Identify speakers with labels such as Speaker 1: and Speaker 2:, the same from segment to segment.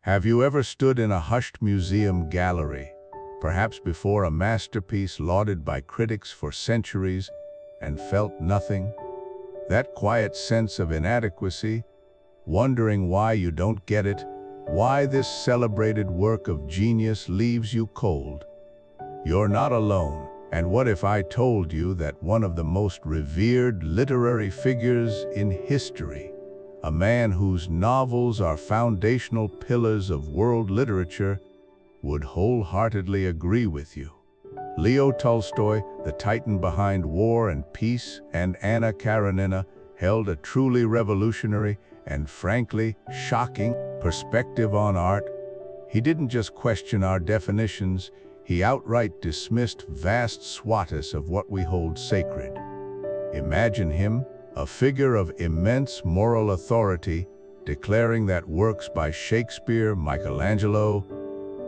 Speaker 1: Have you ever stood in a hushed museum gallery, perhaps before a masterpiece lauded by critics for centuries, and felt nothing? That quiet sense of inadequacy, wondering why you don't get it, why this celebrated work of genius leaves you cold. You're not alone. And what if I told you that one of the most revered literary figures in history, a man whose novels are foundational pillars of world literature, would wholeheartedly agree with you? Leo Tolstoy, the titan behind War and Peace and Anna Karenina, held a truly revolutionary and frankly shocking perspective on art. He didn't just question our definitions, he outright dismissed vast swaths of what we hold sacred. Imagine him, a figure of immense moral authority, declaring that works by Shakespeare, Michelangelo,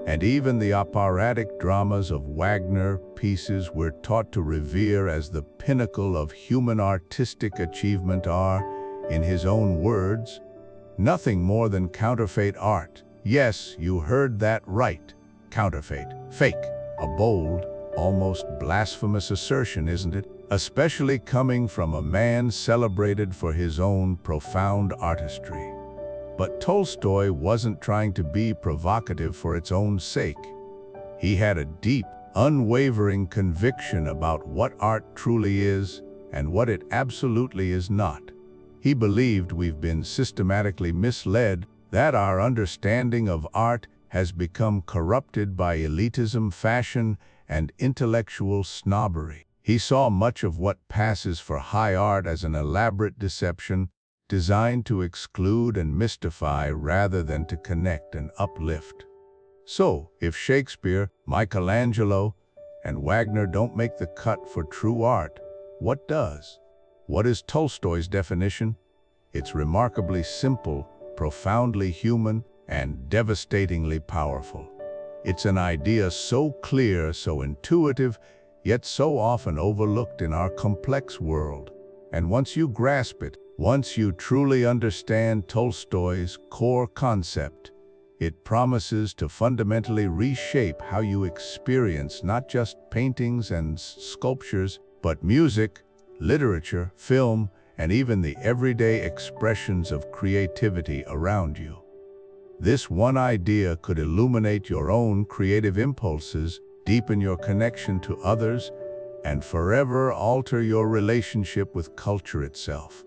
Speaker 1: and even the operatic dramas of Wagner pieces we're taught to revere as the pinnacle of human artistic achievement are, in his own words, nothing more than counterfeit art. Yes, you heard that right. Counterfeit. Fake. A bold, almost blasphemous assertion, isn't it? Especially coming from a man celebrated for his own profound artistry. But Tolstoy wasn't trying to be provocative for its own sake. He had a deep, unwavering conviction about what art truly is and what it absolutely is not. He believed we've been systematically misled, that our understanding of art has become corrupted by elitism, fashion, and intellectual snobbery. He saw much of what passes for high art as an elaborate deception, designed to exclude and mystify rather than to connect and uplift. So, if Shakespeare, Michelangelo, and Wagner don't make the cut for true art, what does? What is Tolstoy's definition? It's remarkably simple, profoundly human, and devastatingly powerful. It's an idea so clear, so intuitive, yet so often overlooked in our complex world. And once you grasp it, once you truly understand Tolstoy's core concept, it promises to fundamentally reshape how you experience not just paintings and sculptures, but music, literature, film, and even the everyday expressions of creativity around you. This one idea could illuminate your own creative impulses, deepen your connection to others, and forever alter your relationship with culture itself.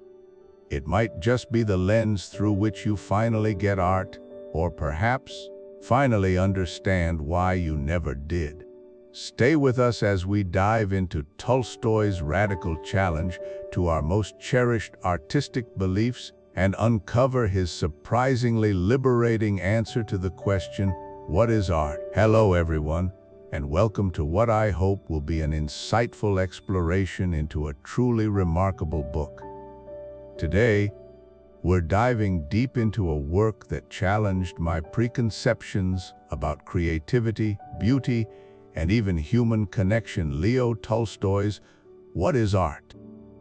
Speaker 1: It might just be the lens through which you finally get art, or perhaps finally understand why you never did. Stay with us as we dive into Tolstoy's radical challenge to our most cherished artistic beliefs and uncover his surprisingly liberating answer to the question, what is art? Hello everyone, and welcome to what I hope will be an insightful exploration into a truly remarkable book. Today, we're diving deep into a work that challenged my preconceptions about creativity, beauty, and even human connection, Leo Tolstoy's What is Art?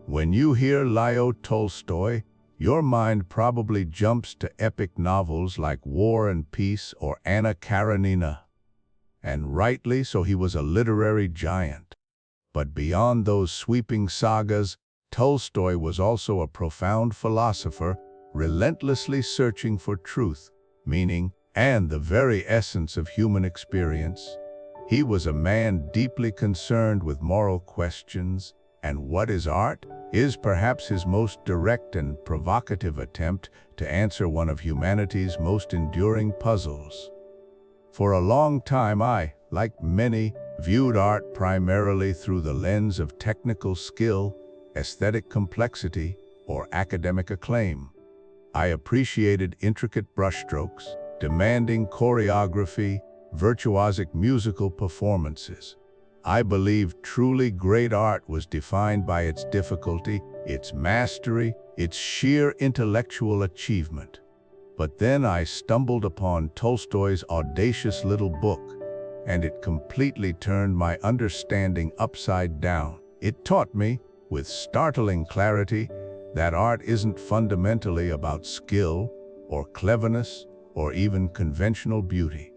Speaker 1: When you hear Leo Tolstoy, your mind probably jumps to epic novels like War and Peace or Anna Karenina. And rightly so, he was a literary giant. But beyond those sweeping sagas, Tolstoy was also a profound philosopher, relentlessly searching for truth, meaning, and the very essence of human experience. He was a man deeply concerned with moral questions, and what is art? Is perhaps his most direct and provocative attempt to answer one of humanity's most enduring puzzles. For a long time I, like many, viewed art primarily through the lens of technical skill, aesthetic complexity, or academic acclaim. I appreciated intricate brushstrokes, demanding choreography, virtuosic musical performances. I believed truly great art was defined by its difficulty, its mastery, its sheer intellectual achievement. But then I stumbled upon Tolstoy's audacious little book, and it completely turned my understanding upside down. It taught me, with startling clarity, that art isn't fundamentally about skill or cleverness or even conventional beauty.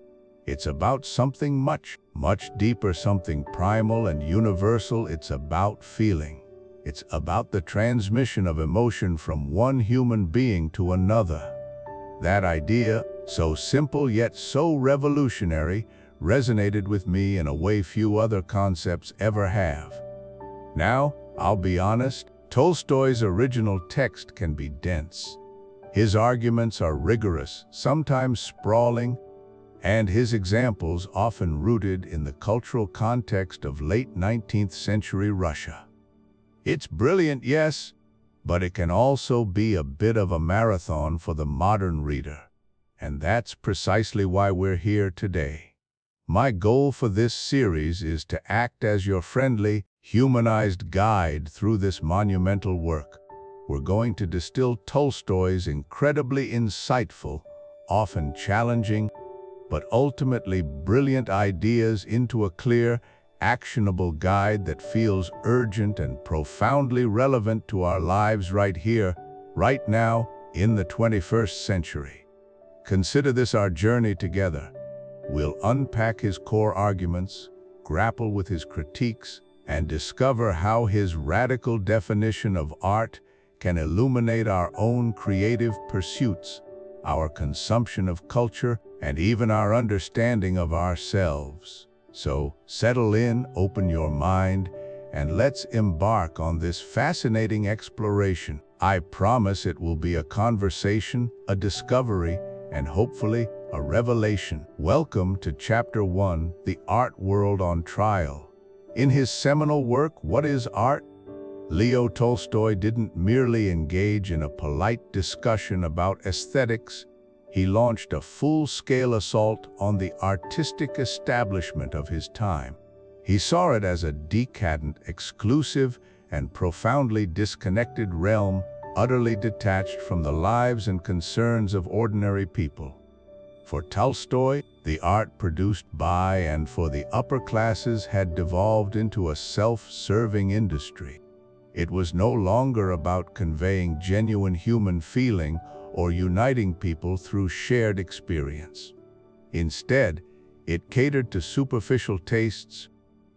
Speaker 1: It's about something much, much deeper, something primal and universal. It's about feeling. It's about the transmission of emotion from one human being to another. That idea, so simple yet so revolutionary, resonated with me in a way few other concepts ever have. Now, I'll be honest, Tolstoy's original text can be dense. His arguments are rigorous, sometimes sprawling, and his examples often rooted in the cultural context of late 19th century Russia. It's brilliant, yes, but it can also be a bit of a marathon for the modern reader. And that's precisely why we're here today. My goal for this series is to act as your friendly, humanized guide through this monumental work. We're going to distill Tolstoy's incredibly insightful, often challenging, but ultimately brilliant ideas into a clear, actionable guide that feels urgent and profoundly relevant to our lives right here, right now, in the 21st century. Consider this our journey together. We'll unpack his core arguments, grapple with his critiques, and discover how his radical definition of art can illuminate our own creative pursuits, our consumption of culture, and even our understanding of ourselves. So, settle in, open your mind, and let's embark on this fascinating exploration. I promise it will be a conversation, a discovery, and hopefully a revelation. Welcome to Chapter 1, The Art World on Trial. In his seminal work, What is Art?, Leo Tolstoy didn't merely engage in a polite discussion about aesthetics. He launched a full-scale assault on the artistic establishment of his time. He saw it as a decadent, exclusive, and profoundly disconnected realm, utterly detached from the lives and concerns of ordinary people. For Tolstoy, the art produced by and for the upper classes had devolved into a self-serving industry. It was no longer about conveying genuine human feeling or uniting people through shared experience. Instead, it catered to superficial tastes,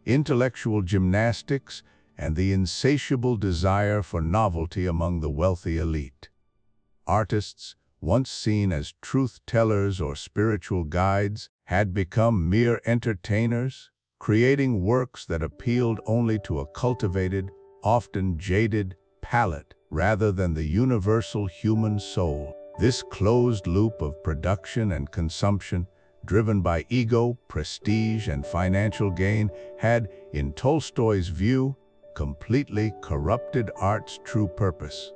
Speaker 1: intellectual gymnastics, and the insatiable desire for novelty among the wealthy elite. Artists, once seen as truth-tellers or spiritual guides, had become mere entertainers, creating works that appealed only to a cultivated, often jaded, palate, rather than the universal human soul. This closed loop of production and consumption, driven by ego, prestige, and financial gain, had, in Tolstoy's view, completely corrupted art's true purpose.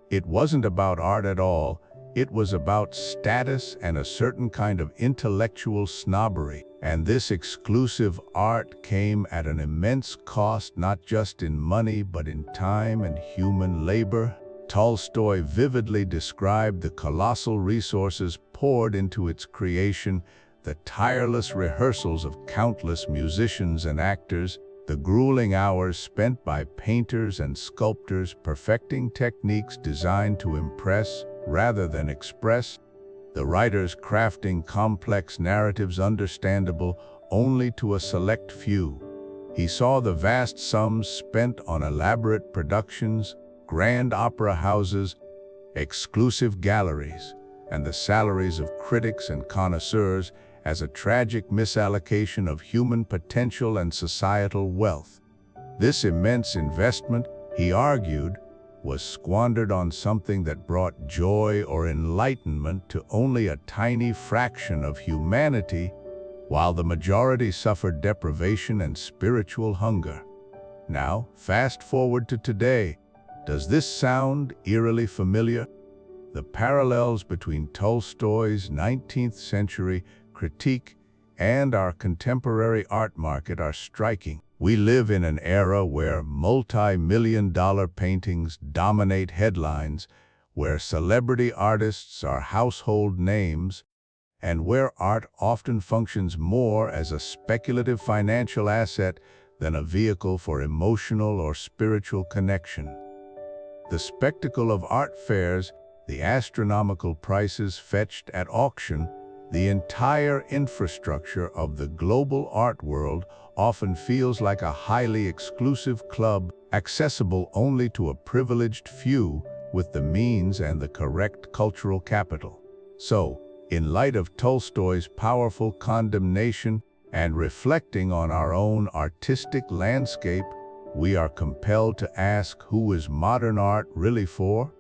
Speaker 1: It wasn't about art at all. It was about status and a certain kind of intellectual snobbery. And this exclusive art came at an immense cost, not just in money, but in time and human labor. Tolstoy vividly described the colossal resources poured into its creation, the tireless rehearsals of countless musicians and actors, the grueling hours spent by painters and sculptors perfecting techniques designed to impress rather than express, the writers crafting complex narratives understandable only to a select few. He saw the vast sums spent on elaborate productions, grand opera houses, exclusive galleries, and the salaries of critics and connoisseurs as a tragic misallocation of human potential and societal wealth. This immense investment, he argued, was squandered on something that brought joy or enlightenment to only a tiny fraction of humanity, while the majority suffered deprivation and spiritual hunger. Now, fast forward to today. Does this sound eerily familiar? The parallels between Tolstoy's 19th century critique and our contemporary art market are striking. We live in an era where multi-million-dollar paintings dominate headlines, where celebrity artists are household names, and where art often functions more as a speculative financial asset than a vehicle for emotional or spiritual connection. The spectacle of art fairs, the astronomical prices fetched at auction, the entire infrastructure of the global art world often feels like a highly exclusive club accessible only to a privileged few with the means and the correct cultural capital. So, in light of Tolstoy's powerful condemnation and reflecting on our own artistic landscape, we are compelled to ask, who is modern art really for?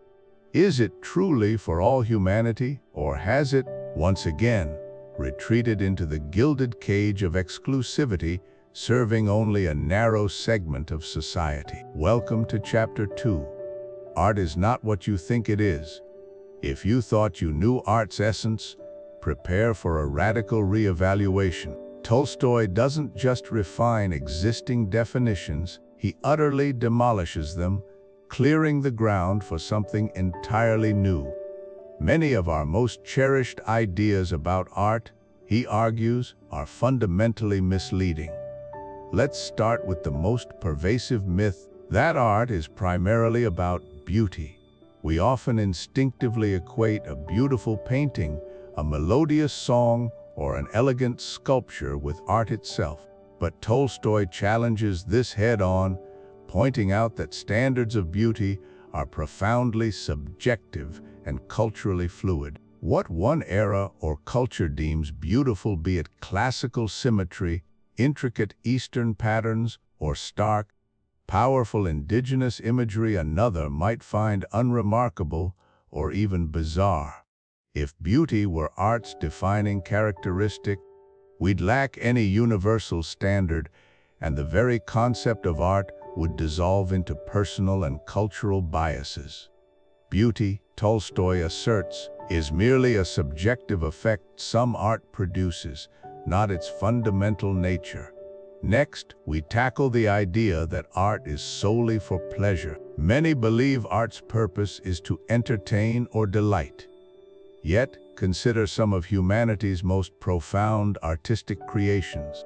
Speaker 1: Is it truly for all humanity, or has it, once again, retreated into the gilded cage of exclusivity, serving only a narrow segment of society? Welcome to Chapter 2. Art is not what you think it is. If you thought you knew art's essence, prepare for a radical reevaluation. Tolstoy doesn't just refine existing definitions, he utterly demolishes them, clearing the ground for something entirely new. Many of our most cherished ideas about art, he argues, are fundamentally misleading. Let's start with the most pervasive myth that art is primarily about beauty. We often instinctively equate a beautiful painting, a melodious song, or an elegant sculpture with art itself. But Tolstoy challenges this head-on, pointing out that standards of beauty are profoundly subjective and culturally fluid. What one era or culture deems beautiful, be it classical symmetry, intricate Eastern patterns, or stark, powerful indigenous imagery, another might find unremarkable or even bizarre. If beauty were art's defining characteristic, we'd lack any universal standard, and the very concept of art would dissolve into personal and cultural biases. Beauty, Tolstoy asserts, is merely a subjective effect some art produces, not its fundamental nature. Next, we tackle the idea that art is solely for pleasure. Many believe art's purpose is to entertain or delight. Yet, consider some of humanity's most profound artistic creations.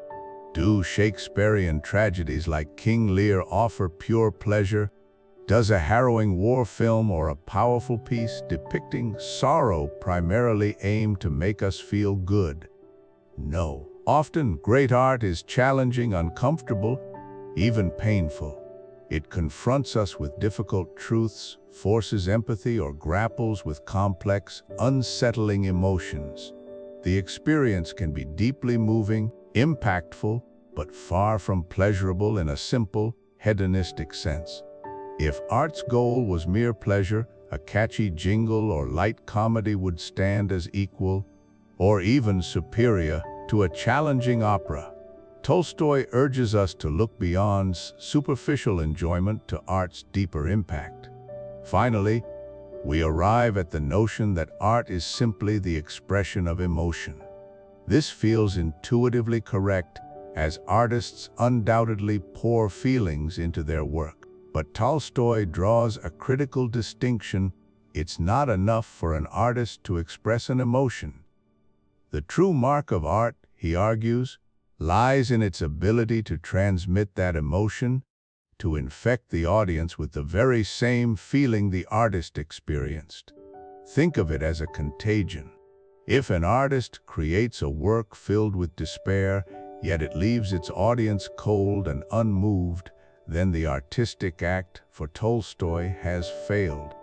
Speaker 1: Do Shakespearean tragedies like King Lear offer pure pleasure? Does a harrowing war film or a powerful piece depicting sorrow primarily aim to make us feel good? No. Often, great art is challenging, uncomfortable, even painful. It confronts us with difficult truths, forces empathy, or grapples with complex, unsettling emotions. The experience can be deeply moving, impactful, but far from pleasurable in a simple, hedonistic sense. If art's goal was mere pleasure, a catchy jingle or light comedy would stand as equal, or even superior, to a challenging opera. Tolstoy urges us to look beyond superficial enjoyment to art's deeper impact. Finally, we arrive at the notion that art is simply the expression of emotion. This feels intuitively correct, as artists undoubtedly pour feelings into their work. But Tolstoy draws a critical distinction. It's not enough for an artist to express an emotion. The true mark of art, he argues, lies in its ability to transmit that emotion, to infect the audience with the very same feeling the artist experienced. Think of it as a contagion. If an artist creates a work filled with despair, yet it leaves its audience cold and unmoved, then the artistic act, for Tolstoy, has failed.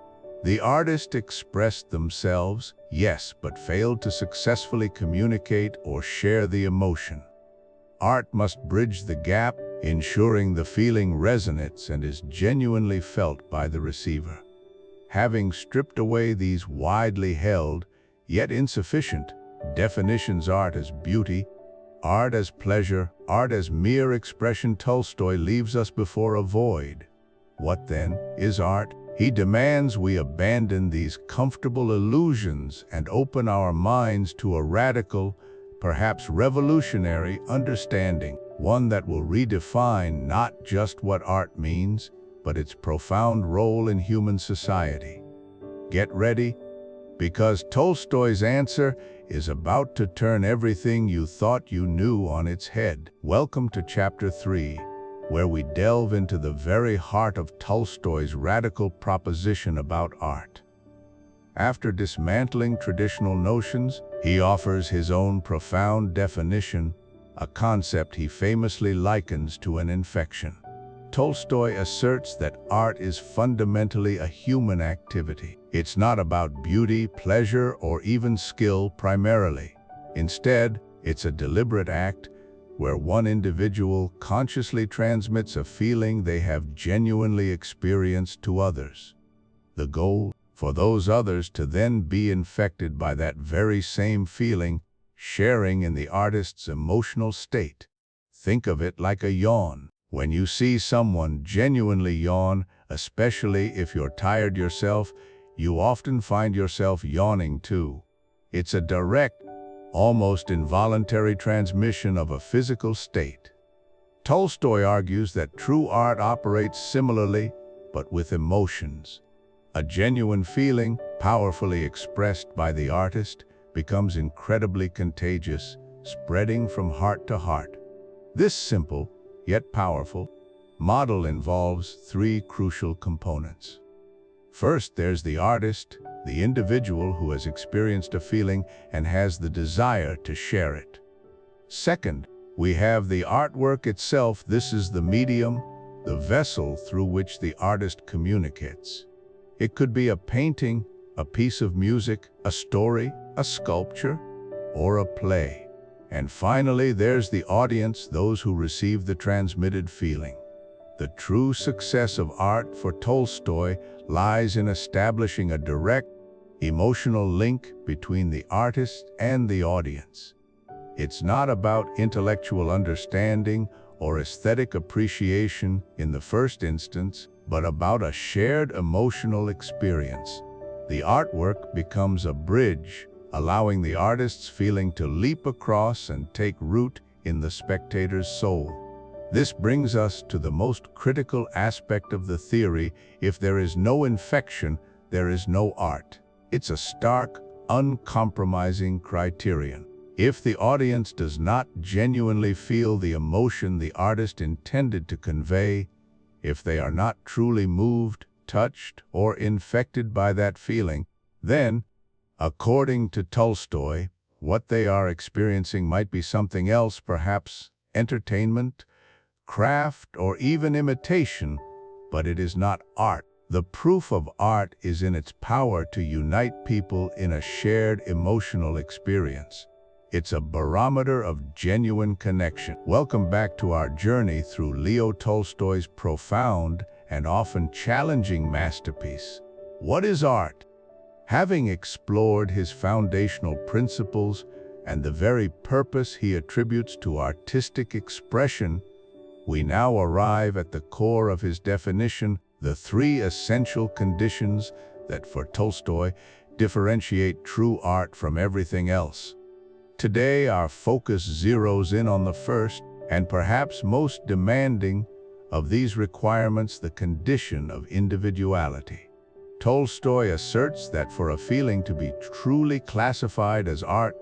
Speaker 1: The artist expressed themselves, yes, but failed to successfully communicate or share the emotion. Art must bridge the gap, ensuring the feeling resonates and is genuinely felt by the receiver. Having stripped away these widely held, yet insufficient, definitions, art as beauty, art as pleasure, art as mere expression, Tolstoy leaves us before a void. What then is art? He demands we abandon these comfortable illusions and open our minds to a radical, perhaps revolutionary understanding, one that will redefine not just what art means, but its profound role in human society. Get ready, because Tolstoy's answer is about to turn everything you thought you knew on its head. Welcome to Chapter 3, where we delve into the very heart of Tolstoy's radical proposition about art. After dismantling traditional notions, he offers his own profound definition, a concept he famously likens to an infection. Tolstoy asserts that art is fundamentally a human activity. It's not about beauty, pleasure, or even skill primarily. Instead, it's a deliberate act where one individual consciously transmits a feeling they have genuinely experienced to others. The goal, for those others to then be infected by that very same feeling, sharing in the artist's emotional state. Think of it like a yawn. When you see someone genuinely yawn, especially if you're tired yourself, you often find yourself yawning too. It's a direct, almost involuntary transmission of a physical state. Tolstoy argues that true art operates similarly, but with emotions. A genuine feeling, powerfully expressed by the artist, becomes incredibly contagious, spreading from heart to heart. This simple, yet powerful, model involves three crucial components. First, there's the artist, the individual who has experienced a feeling and has the desire to share it. Second, we have the artwork itself. This is the medium, the vessel through which the artist communicates. It could be a painting, a piece of music, a story, a sculpture, or a play. And finally, there's the audience, those who receive the transmitted feeling. The true success of art for Tolstoy lies in establishing a direct, emotional link between the artist and the audience. It's not about intellectual understanding or aesthetic appreciation in the first instance, but about a shared emotional experience. The artwork becomes a bridge, allowing the artist's feeling to leap across and take root in the spectator's soul. This brings us to the most critical aspect of the theory: if there is no infection, there is no art. It's a stark, uncompromising criterion. If the audience does not genuinely feel the emotion the artist intended to convey, if they are not truly moved, touched, or infected by that feeling, then, according to Tolstoy, what they are experiencing might be something else, perhaps entertainment, craft, or even imitation, but it is not art. The proof of art is in its power to unite people in a shared emotional experience. It's a barometer of genuine connection. Welcome back to our journey through Leo Tolstoy's profound and often challenging masterpiece. What is art? Having explored his foundational principles and the very purpose he attributes to artistic expression, we now arrive at the core of his definition, the three essential conditions that, for Tolstoy, differentiate true art from everything else. Today, our focus zeroes in on the first, and perhaps most demanding, of these requirements: the condition of individuality. Tolstoy asserts that for a feeling to be truly classified as art,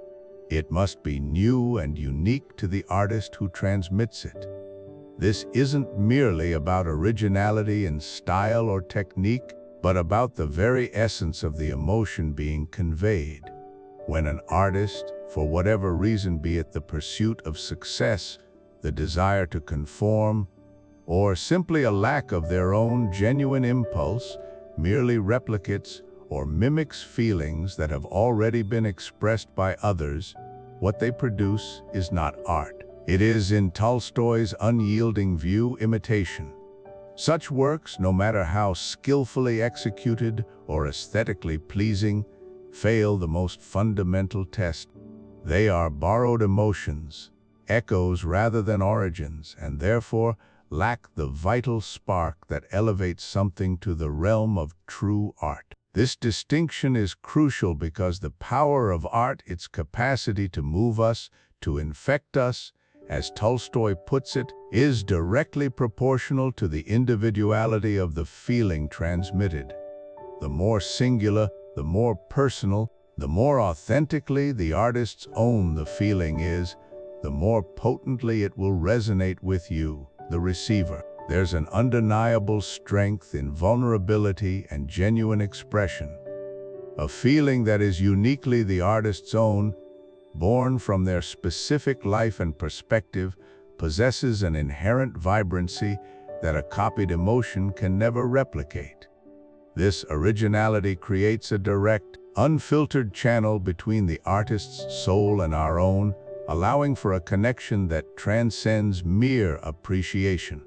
Speaker 1: it must be new and unique to the artist who transmits it. This isn't merely about originality in style or technique, but about the very essence of the emotion being conveyed. When an artist, for whatever reason, be it the pursuit of success, the desire to conform, or simply a lack of their own genuine impulse, merely replicates or mimics feelings that have already been expressed by others, what they produce is not art. It is, in Tolstoy's unyielding view, imitation. Such works, no matter how skillfully executed or aesthetically pleasing, fail the most fundamental test. They are borrowed emotions, echoes rather than origins, and therefore lack the vital spark that elevates something to the realm of true art. This distinction is crucial because the power of art, its capacity to move us, to infect us, as Tolstoy puts it, is directly proportional to the individuality of the feeling transmitted. The more singular, the more personal, the more authentically the artist's own the feeling is, the more potently it will resonate with you, the receiver. There's an undeniable strength in vulnerability and genuine expression. a feeling that is uniquely the artist's own, born from their specific life and perspective, possesses an inherent vibrancy that a copied emotion can never replicate. This originality creates a direct, unfiltered channel between the artist's soul and our own, allowing for a connection that transcends mere appreciation.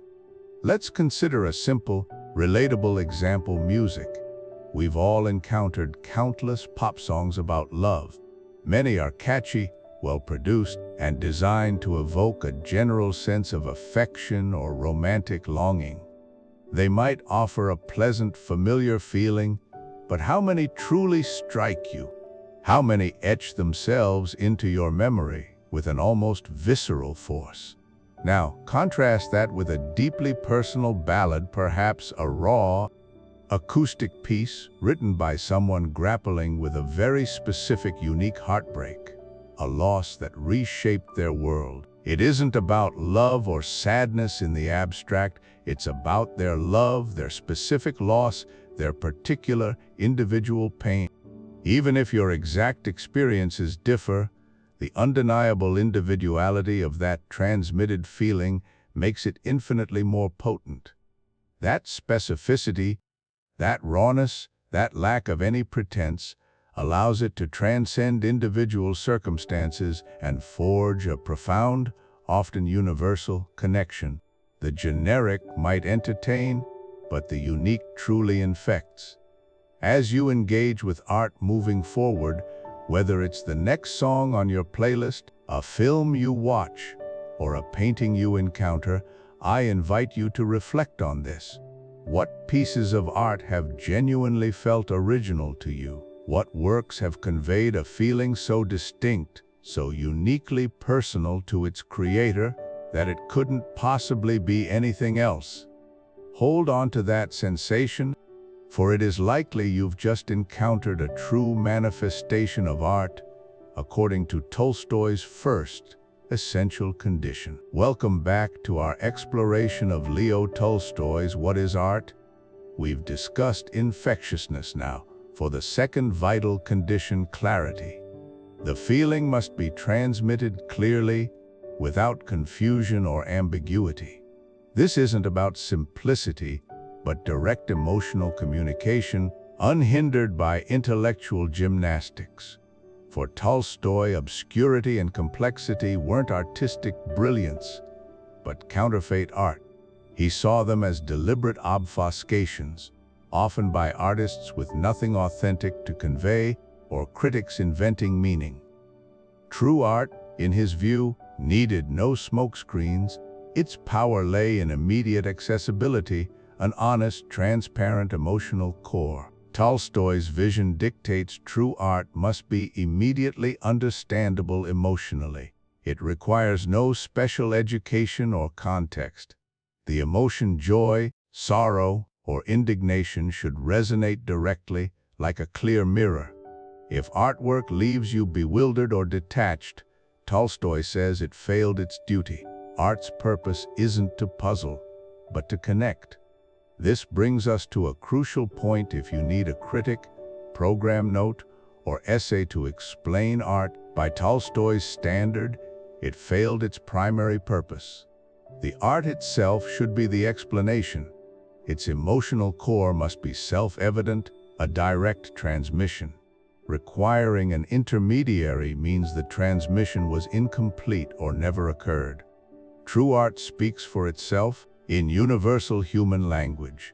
Speaker 1: Let's consider a simple, relatable example: music. We've all encountered countless pop songs about love. Many are catchy, well-produced, and designed to evoke a general sense of affection or romantic longing. They might offer a pleasant, familiar feeling, but how many truly strike you? How many etch themselves into your memory with an almost visceral force? Now, contrast that with a deeply personal ballad, perhaps a raw, acoustic piece written by someone grappling with a very specific, unique heartbreak, a loss that reshaped their world. It isn't about love or sadness in the abstract, it's about their love, their specific loss, their particular individual pain. Even if your exact experiences differ, the undeniable individuality of that transmitted feeling makes it infinitely more potent. That specificity, that rawness, that lack of any pretense, allows it to transcend individual circumstances and forge a profound, often universal, connection. The generic might entertain, but the unique truly infects. As you engage with art moving forward, whether it's the next song on your playlist, a film you watch, or a painting you encounter, I invite you to reflect on this. What pieces of art have genuinely felt original to you? What works have conveyed a feeling so distinct, so uniquely personal to its creator, that it couldn't possibly be anything else? Hold on to that sensation, for it is likely you've just encountered a true manifestation of art, according to Tolstoy's first essential condition. Welcome back to our exploration of Leo Tolstoy's What is Art? We've discussed infectiousness now, for the second vital condition: clarity. The feeling must be transmitted clearly, without confusion or ambiguity. This isn't about simplicity, but direct emotional communication, unhindered by intellectual gymnastics. For Tolstoy, obscurity and complexity weren't artistic brilliance, but counterfeit art. He saw them as deliberate obfuscations, often by artists with nothing authentic to convey or critics inventing meaning. True art, in his view, needed no smokescreens. Its power lay in immediate accessibility, an honest, transparent emotional core. Tolstoy's vision dictates true art must be immediately understandable emotionally. It requires no special education or context. The emotion joy, sorrow, or indignation should resonate directly, like a clear mirror. If artwork leaves you bewildered or detached, Tolstoy says it failed its duty. Art's purpose isn't to puzzle, but to connect. This brings us to a crucial point. If you need a critic, program note, or essay to explain art by Tolstoy's standard, it failed its primary purpose. The art itself should be the explanation. Its emotional core must be self-evident, a direct transmission. Requiring an intermediary means the transmission was incomplete or never occurred. True art speaks for itself in universal human language.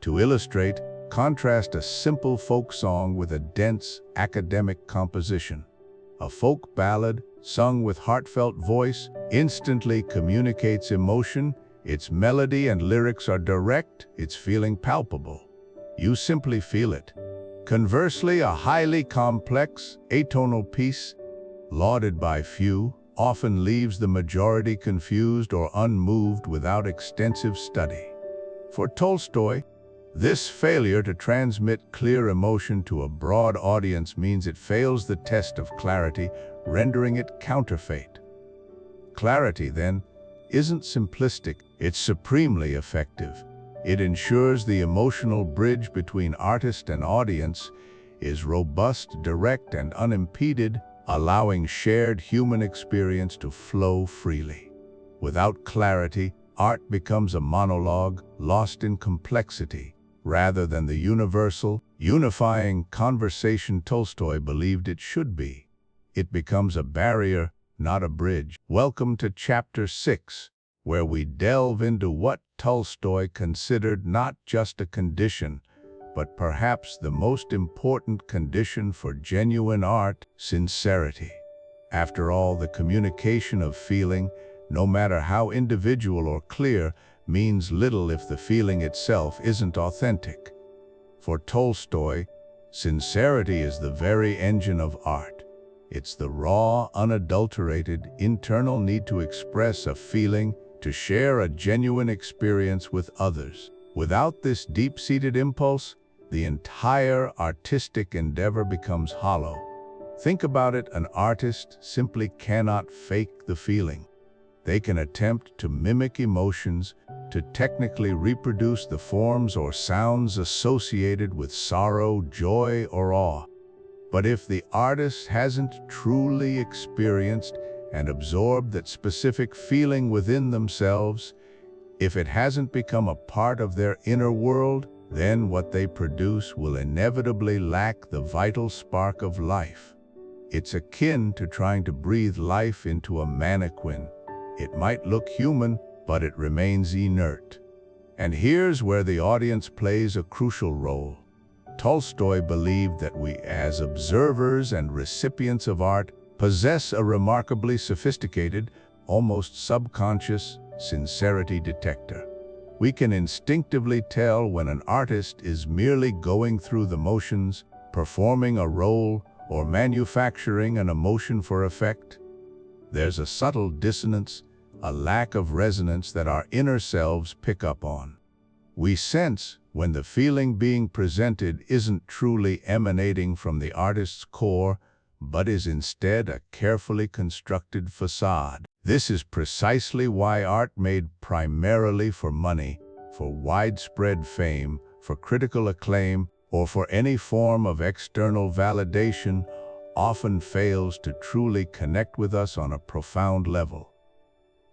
Speaker 1: To illustrate, contrast a simple folk song with a dense, academic composition. A folk ballad, sung with heartfelt voice, instantly communicates emotion. Its melody and lyrics are direct, its feeling palpable. You simply feel it. Conversely, a highly complex, atonal piece, lauded by few, often leaves the majority confused or unmoved without extensive study. For Tolstoy, this failure to transmit clear emotion to a broad audience means it fails the test of clarity, rendering it counterfeit. Clarity, then, isn't simplistic, it's supremely effective. It ensures the emotional bridge between artist and audience. is robust, direct, and unimpeded, allowing shared human experience to flow freely. Without clarity, art becomes a monologue lost in complexity, rather than the universal, unifying conversation Tolstoy believed it should be. It becomes a barrier, not a bridge. Welcome to Chapter 6, where we delve into what Tolstoy considered not just a condition, but perhaps the most important condition for genuine art: sincerity. After all, the communication of feeling, no matter how individual or clear, means little if the feeling itself isn't authentic. For Tolstoy, sincerity is the very engine of art. It's the raw, unadulterated, internal need to express a feeling, to share a genuine experience with others. Without this deep-seated impulse, the entire artistic endeavor becomes hollow. Think about it: an artist simply cannot fake the feeling. They can attempt to mimic emotions, to technically reproduce the forms or sounds associated with sorrow, joy, or awe. But if the artist hasn't truly experienced and absorbed that specific feeling within themselves, if it hasn't become a part of their inner world, then what they produce will inevitably lack the vital spark of life. It's akin to trying to breathe life into a mannequin. It might look human, but it remains inert. And here's where the audience plays a crucial role. Tolstoy believed that we, as observers and recipients of art, possess a remarkably sophisticated, almost subconscious, sincerity detector. We can instinctively tell when an artist is merely going through the motions, performing a role, or manufacturing an emotion for effect. There's a subtle dissonance, a lack of resonance that our inner selves pick up on. We sense when the feeling being presented isn't truly emanating from the artist's core, but is instead a carefully constructed facade. This is precisely why art made primarily for money, for widespread fame, for critical acclaim, or for any form of external validation, often fails to truly connect with us on a profound level.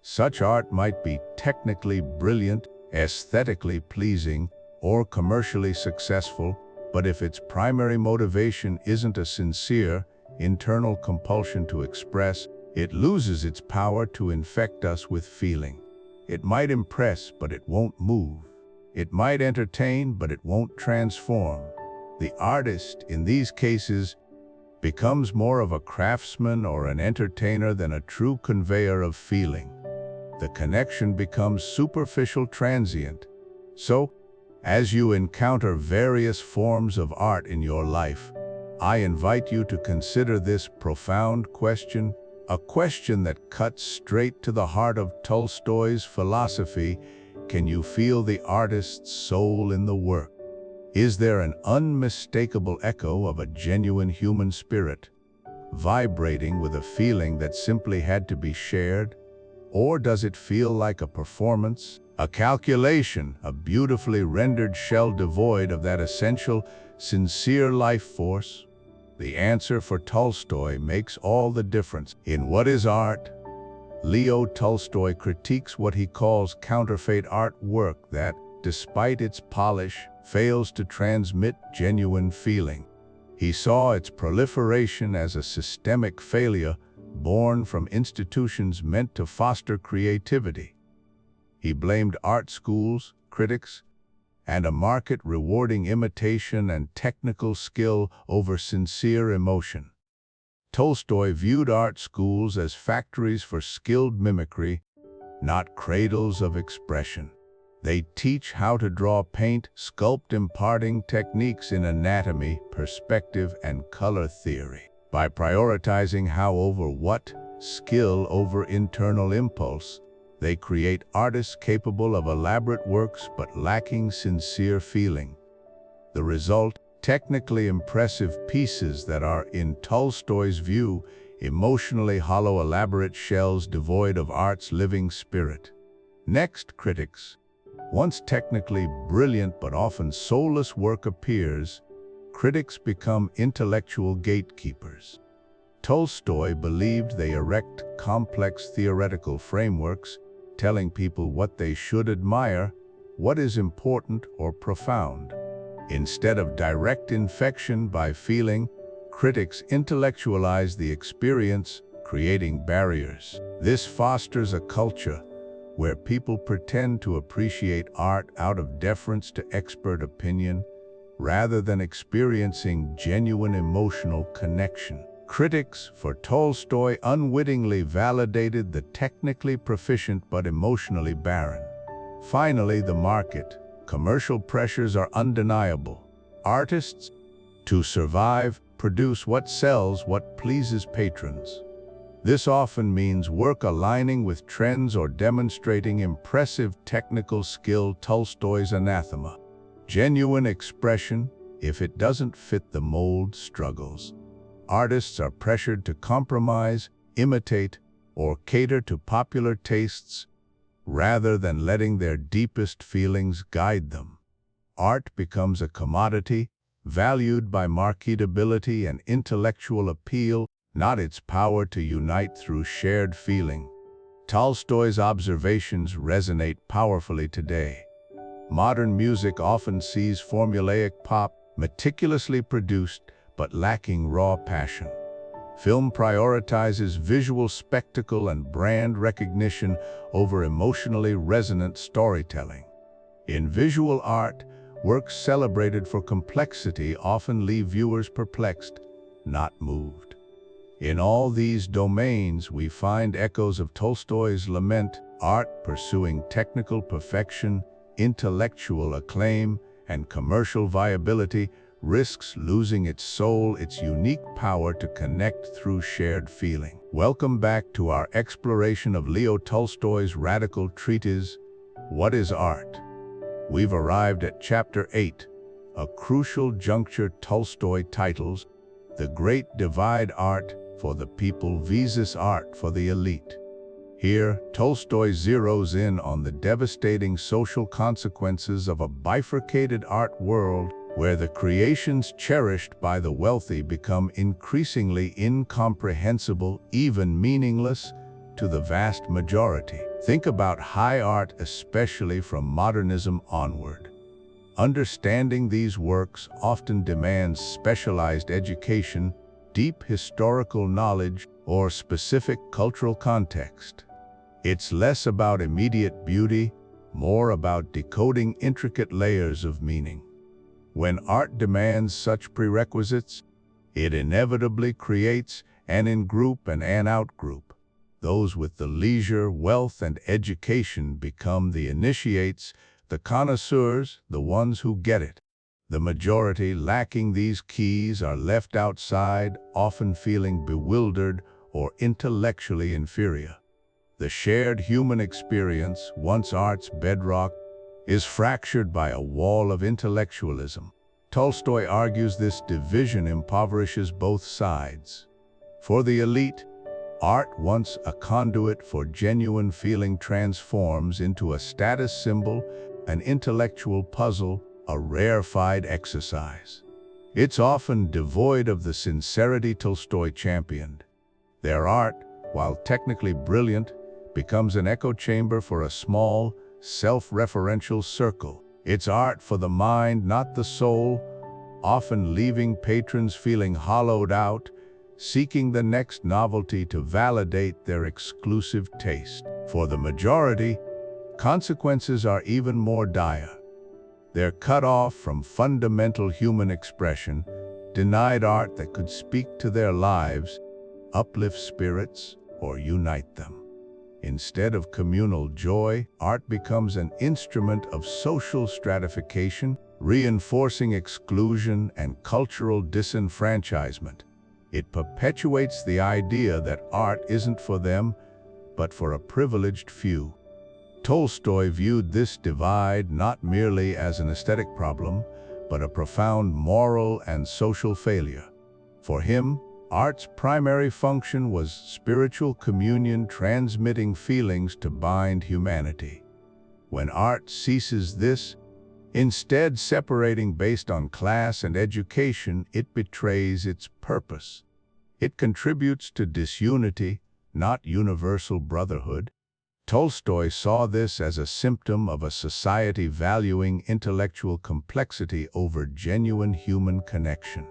Speaker 1: Such art might be technically brilliant, aesthetically pleasing, or commercially successful, but if its primary motivation isn't a sincere, internal compulsion to express, it loses its power to infect us with feeling. It might impress, but it won't move. It might entertain, but it won't transform. The artist, in these cases, becomes more of a craftsman or an entertainer than a true conveyor of feeling. The connection becomes superficial, transient. So, as you encounter various forms of art in your life, I invite you to consider this profound question, a question that cuts straight to the heart of Tolstoy's philosophy. Can you feel the artist's soul in the work? Is there an unmistakable echo of a genuine human spirit, vibrating with a feeling that simply had to be shared? Or does it feel like a performance, a calculation, a beautifully rendered shell devoid of that essential, sincere life force? The answer for Tolstoy makes all the difference. In What is Art? Leo Tolstoy critiques what he calls counterfeit artwork that, despite its polish, fails to transmit genuine feeling. He saw its proliferation as a systemic failure born from institutions meant to foster creativity. He blamed art schools, critics, and a market rewarding imitation and technical skill over sincere emotion. Tolstoy viewed art schools as factories for skilled mimicry, not cradles of expression. They teach how to draw, paint, sculpt, imparting techniques in anatomy, perspective, and color theory. By prioritizing how over what, skill over internal impulse, they create artists capable of elaborate works but lacking sincere feeling. The result, technically impressive pieces that are, in Tolstoy's view, emotionally hollow, elaborate shells devoid of art's living spirit. Next, critics. Once technically brilliant but often soulless work appears, critics become intellectual gatekeepers. Tolstoy believed they erect complex theoretical frameworks, telling people what they should admire, what is important or profound. Instead of direct infection by feeling, critics intellectualize the experience, creating barriers. This fosters a culture where people pretend to appreciate art out of deference to expert opinion, rather than experiencing genuine emotional connection. Critics for Tolstoy unwittingly validated the technically proficient but emotionally barren. Finally, the market. Commercial pressures are undeniable. Artists, to survive, produce what sells, what pleases patrons. This often means work aligning with trends or demonstrating impressive technical skill. Tolstoy's anathema. Genuine expression, if it doesn't fit the mold, struggles. Artists are pressured to compromise, imitate, or cater to popular tastes, rather than letting their deepest feelings guide them. Art becomes a commodity, valued by marketability and intellectual appeal, not its power to unite through shared feeling. Tolstoy's observations resonate powerfully today. Modern music often sees formulaic pop, meticulously produced, but lacking raw passion. Film prioritizes visual spectacle and brand recognition over emotionally resonant storytelling. In visual art, works celebrated for complexity often leave viewers perplexed, not moved. In all these domains, we find echoes of Tolstoy's lament: art pursuing technical perfection, intellectual acclaim, and commercial viability risks losing its soul, its unique power to connect through shared feeling. Welcome back to our exploration of Leo Tolstoy's radical treatise, What is Art? We've arrived at Chapter 8, a crucial juncture. Tolstoy titles, The Great Divide: Art for the People versus Art for the Elite. Here, Tolstoy zeroes in on the devastating social consequences of a bifurcated art world where the creations cherished by the wealthy become increasingly incomprehensible, even meaningless, to the vast majority. Think about high art, especially from modernism onward. Understanding these works often demands specialized education, deep historical knowledge, or specific cultural context. It's less about immediate beauty, more about decoding intricate layers of meaning. When art demands such prerequisites, it inevitably creates an in-group and an out-group. Those with the leisure, wealth, and education become the initiates, the connoisseurs, the ones who get it. The majority, lacking these keys, are left outside, often feeling bewildered or intellectually inferior. The shared human experience, once art's bedrock, is fractured by a wall of intellectualism. Tolstoy argues this division impoverishes both sides. For the elite, art, once a conduit for genuine feeling, transforms into a status symbol, an intellectual puzzle, a rarefied exercise. It's often devoid of the sincerity Tolstoy championed. Their art, while technically brilliant, becomes an echo chamber for a small, self-referential circle. It's art for the mind, not the soul, often leaving patrons feeling hollowed out, seeking the next novelty to validate their exclusive taste. For the majority, consequences are even more dire. They're cut off from fundamental human expression, denied art that could speak to their lives, uplift spirits, or unite them. Instead of communal joy, art becomes an instrument of social stratification, reinforcing exclusion and cultural disenfranchisement. It perpetuates the idea that art isn't for them, but for a privileged few. Tolstoy viewed this divide not merely as an aesthetic problem, but a profound moral and social failure. For him, art's primary function was spiritual communion, transmitting feelings to bind humanity. When art ceases this, Instead, separating based on class and education, it betrays its purpose. It contributes to disunity, not universal brotherhood. Tolstoy saw this as a symptom of a society valuing intellectual complexity over genuine human connection.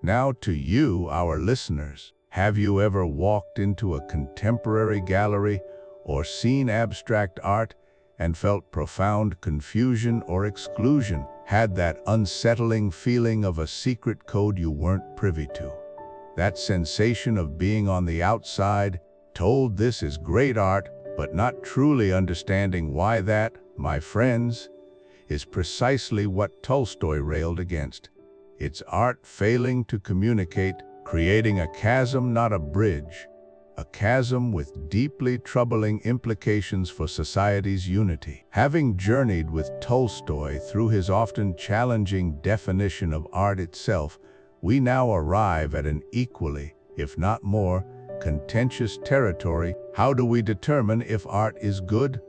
Speaker 1: Now to you, our listeners, have you ever walked into a contemporary gallery or seen abstract art and felt profound confusion or exclusion, had that unsettling feeling of a secret code you weren't privy to? That sensation of being on the outside, told this is great art, but not truly understanding why that, my friends, is precisely what Tolstoy railed against. It's art failing to communicate, creating a chasm, not a bridge, a chasm with deeply troubling implications for society's unity. Having journeyed with Tolstoy through his often challenging definition of art itself, we now arrive at an equally, if not more, contentious territory. How do we determine if art is good?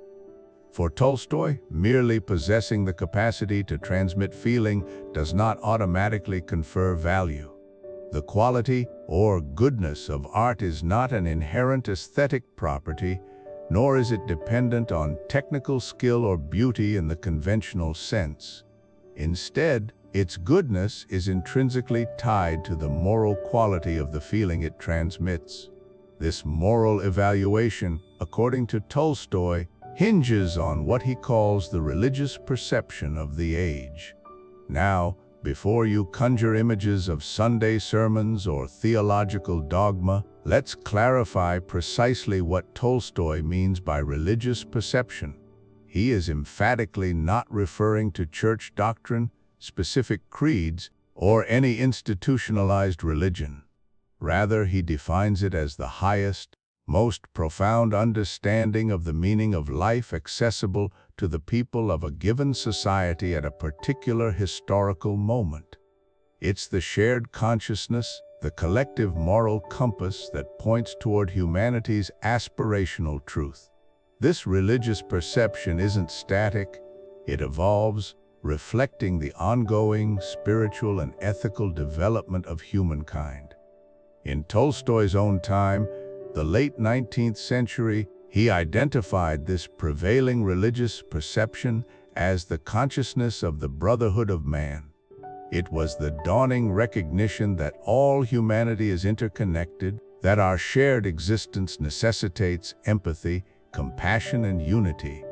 Speaker 1: For Tolstoy, merely possessing the capacity to transmit feeling does not automatically confer value. The quality or goodness of art is not an inherent aesthetic property, nor is it dependent on technical skill or beauty in the conventional sense. Instead, its goodness is intrinsically tied to the moral quality of the feeling it transmits. This moral evaluation, according to Tolstoy, hinges on what he calls the religious perception of the age. Now, before you conjure images of Sunday sermons or theological dogma, let's clarify precisely what Tolstoy means by religious perception. He is emphatically not referring to church doctrine, specific creeds, or any institutionalized religion. Rather, he defines it as the highest, most profound understanding of the meaning of life accessible to the people of a given society at a particular historical moment. It's the shared consciousness, the collective moral compass that points toward humanity's aspirational truth. This religious perception isn't static, it evolves, reflecting the ongoing spiritual and ethical development of humankind. In Tolstoy's own time, the late 19th century, he identified this prevailing religious perception as the consciousness of the brotherhood of man. It was the dawning recognition that all humanity is interconnected, that our shared existence necessitates empathy, compassion, and unity.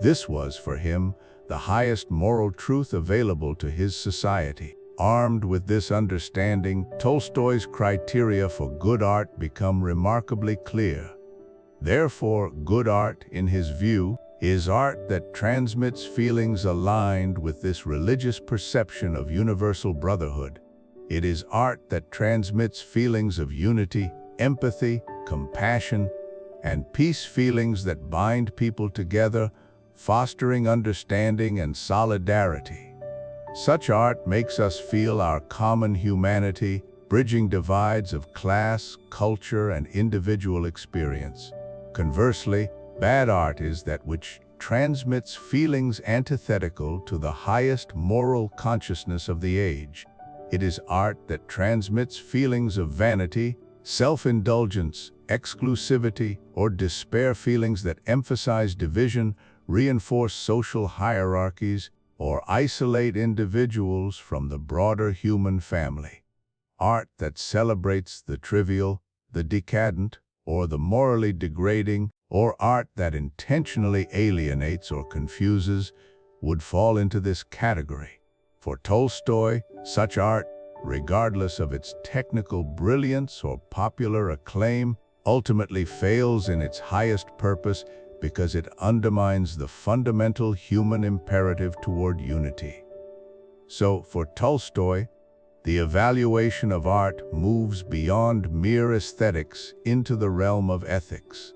Speaker 1: This was, for him, the highest moral truth available to his society. Armed with this understanding, Tolstoy's criteria for good art become remarkably clear. Therefore, good art, in his view, is art that transmits feelings aligned with this religious perception of universal brotherhood. It is art that transmits feelings of unity, empathy, compassion, and peace, feelings that bind people together, fostering understanding and solidarity. Such art makes us feel our common humanity, bridging divides of class, culture, and individual experience. Conversely, bad art is that which transmits feelings antithetical to the highest moral consciousness of the age. It is art that transmits feelings of vanity, self-indulgence, exclusivity, or despair, feelings that emphasize division, reinforce social hierarchies, or isolate individuals from the broader human family. Art that celebrates the trivial, the decadent, or the morally degrading, or art that intentionally alienates or confuses, would fall into this category. For Tolstoy, such art, regardless of its technical brilliance or popular acclaim, ultimately fails in its highest purpose because it undermines the fundamental human imperative toward unity. So, for Tolstoy, the evaluation of art moves beyond mere aesthetics into the realm of ethics.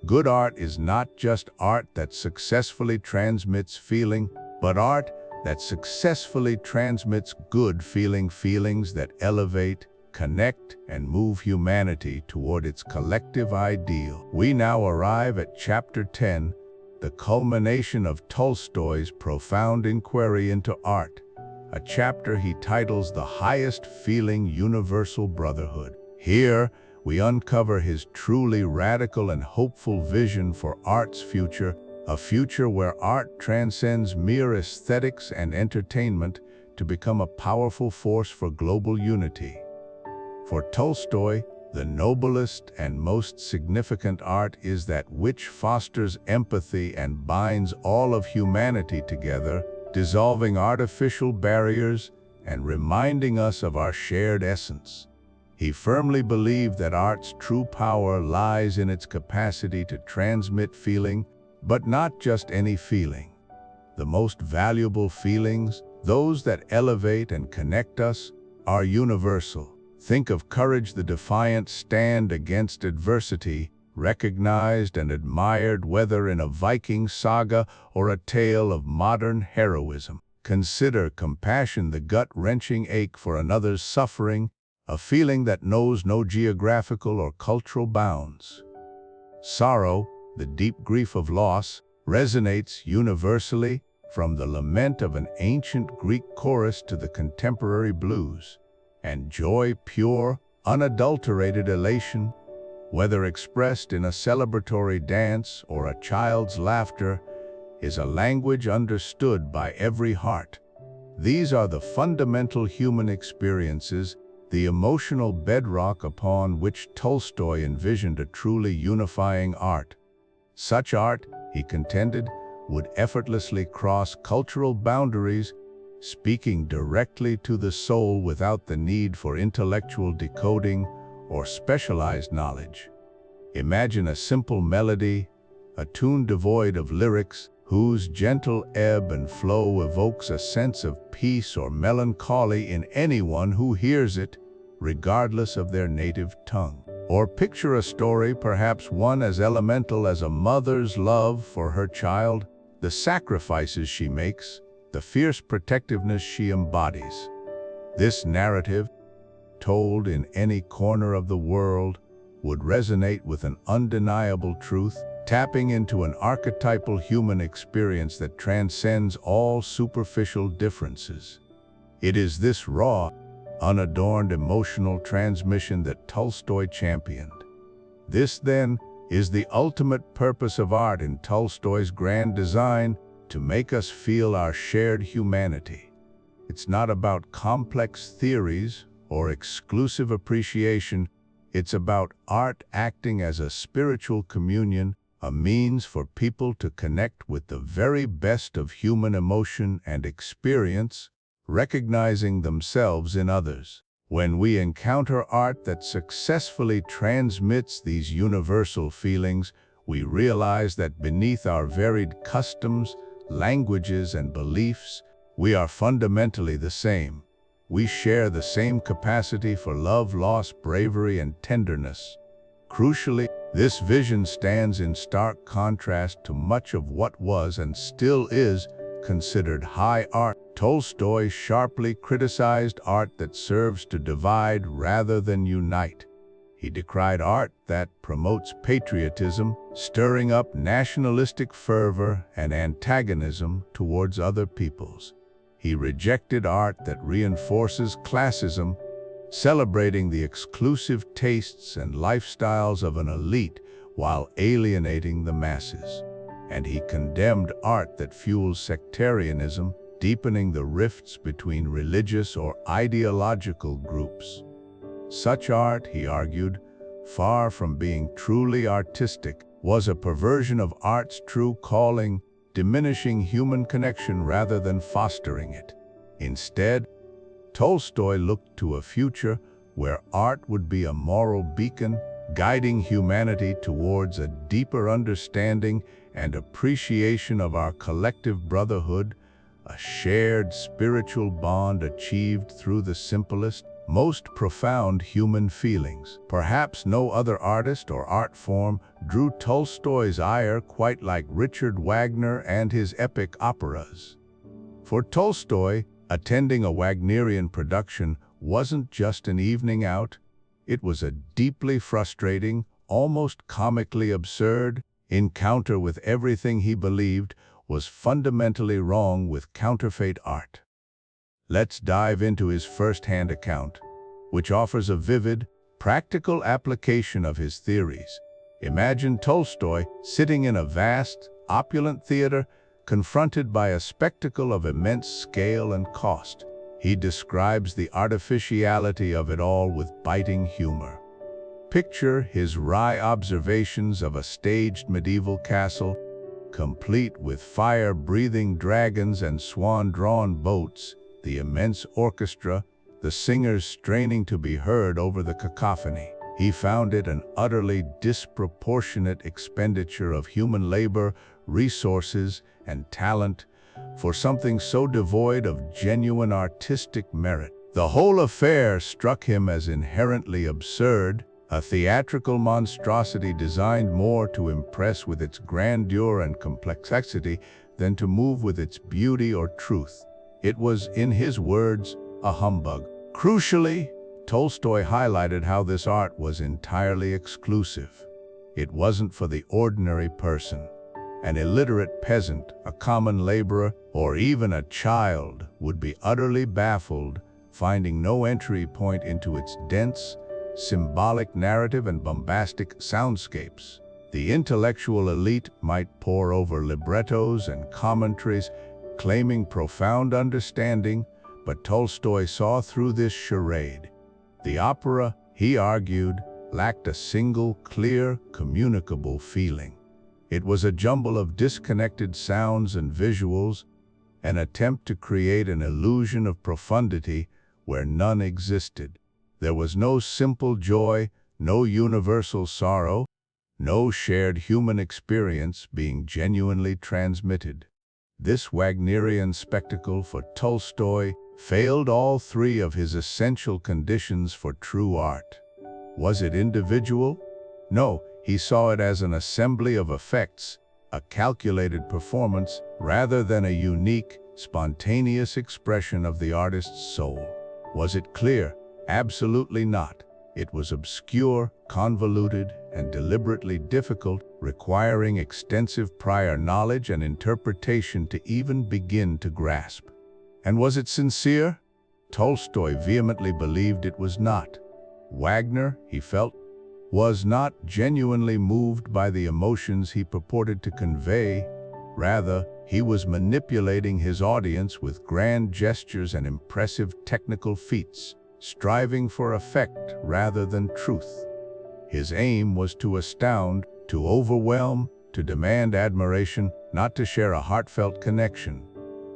Speaker 1: Good art is not just art that successfully transmits feeling, but art that successfully transmits good feeling, feelings that elevate, connect, and move humanity toward its collective ideal. We now arrive at Chapter 10, the culmination of Tolstoy's profound inquiry into art, a chapter he titles The Highest Feeling Universal Brotherhood. Here, we uncover his truly radical and hopeful vision for art's future, a future where art transcends mere aesthetics and entertainment to become a powerful force for global unity. For Tolstoy, the noblest and most significant art is that which fosters empathy and binds all of humanity together, dissolving artificial barriers and reminding us of our shared essence. He firmly believed that art's true power lies in its capacity to transmit feeling, but not just any feeling. The most valuable feelings, those that elevate and connect us, are universal. Think of courage, the defiant stand against adversity, recognized and admired whether in a Viking saga or a tale of modern heroism. Consider compassion, the gut-wrenching ache for another's suffering, a feeling that knows no geographical or cultural bounds. Sorrow, the deep grief of loss, resonates universally, from the lament of an ancient Greek chorus to the contemporary blues. And joy, pure, unadulterated elation, whether expressed in a celebratory dance or a child's laughter, is a language understood by every heart. These are the fundamental human experiences, the emotional bedrock upon which Tolstoy envisioned a truly unifying art. Such art, he contended, would effortlessly cross cultural boundaries, speaking directly to the soul without the need for intellectual decoding or specialized knowledge. Imagine a simple melody, a tune devoid of lyrics, whose gentle ebb and flow evokes a sense of peace or melancholy in anyone who hears it, regardless of their native tongue. Or picture a story, perhaps one as elemental as a mother's love for her child, the sacrifices she makes, the fierce protectiveness she embodies. This narrative, told in any corner of the world, would resonate with an undeniable truth, tapping into an archetypal human experience that transcends all superficial differences. It is this raw, unadorned emotional transmission that Tolstoy championed. This, then, is the ultimate purpose of art in Tolstoy's grand design, to make us feel our shared humanity. It's not about complex theories or exclusive appreciation. It's about art acting as a spiritual communion, a means for people to connect with the very best of human emotion and experience, recognizing themselves in others. When we encounter art that successfully transmits these universal feelings, we realize that beneath our varied customs, languages, and beliefs, we are fundamentally the same. We share the same capacity for love, loss, bravery, and tenderness. Crucially, this vision stands in stark contrast to much of what was and still is considered high art. Tolstoy sharply criticized art that serves to divide rather than unite. He decried art that promotes patriotism, stirring up nationalistic fervor and antagonism towards other peoples. He rejected art that reinforces classism, celebrating the exclusive tastes and lifestyles of an elite while alienating the masses. And he condemned art that fuels sectarianism, deepening the rifts between religious or ideological groups. Such art, he argued, far from being truly artistic, was a perversion of art's true calling, diminishing human connection rather than fostering it. Instead, Tolstoy looked to a future where art would be a moral beacon, guiding humanity towards a deeper understanding and appreciation of our collective brotherhood, a shared spiritual bond achieved through the simplest, most profound human feelings. Perhaps no other artist or art form drew Tolstoy's ire quite like Richard Wagner and his epic operas. For Tolstoy, attending a Wagnerian production wasn't just an evening out, it was a deeply frustrating, almost comically absurd, encounter with everything he believed was fundamentally wrong with counterfeit art. Let's dive into his first-hand account, which offers a vivid, practical application of his theories. Imagine Tolstoy sitting in a vast, opulent theater, confronted by a spectacle of immense scale and cost. He describes the artificiality of it all with biting humor. Picture his wry observations of a staged medieval castle, complete with fire-breathing dragons and swan-drawn boats, the immense orchestra, the singers straining to be heard over the cacophony. He found it an utterly disproportionate expenditure of human labor, resources, and talent for something so devoid of genuine artistic merit. The whole affair struck him as inherently absurd, a theatrical monstrosity designed more to impress with its grandeur and complexity than to move with its beauty or truth. It was, in his words, a humbug. Crucially, Tolstoy highlighted how this art was entirely exclusive. It wasn't for the ordinary person. An illiterate peasant, a common laborer, or even a child would be utterly baffled, finding no entry point into its dense, symbolic narrative and bombastic soundscapes. The intellectual elite might pore over librettos and commentaries, claiming profound understanding, but Tolstoy saw through this charade. The opera, he argued, lacked a single, clear, communicable feeling. It was a jumble of disconnected sounds and visuals, an attempt to create an illusion of profundity where none existed. There was no simple joy, no universal sorrow, no shared human experience being genuinely transmitted. This Wagnerian spectacle for Tolstoy failed all three of his essential conditions for true art. Was it individual? No, he saw it as an assembly of effects, a calculated performance, rather than a unique, spontaneous expression of the artist's soul. Was it clear? Absolutely not. It was obscure, convoluted, and deliberately difficult, requiring extensive prior knowledge and interpretation to even begin to grasp. And was it sincere? Tolstoy vehemently believed it was not. Wagner, he felt, was not genuinely moved by the emotions he purported to convey. Rather, he was manipulating his audience with grand gestures and impressive technical feats, striving for effect rather than truth. His aim was to astound, to overwhelm, to demand admiration, not to share a heartfelt connection.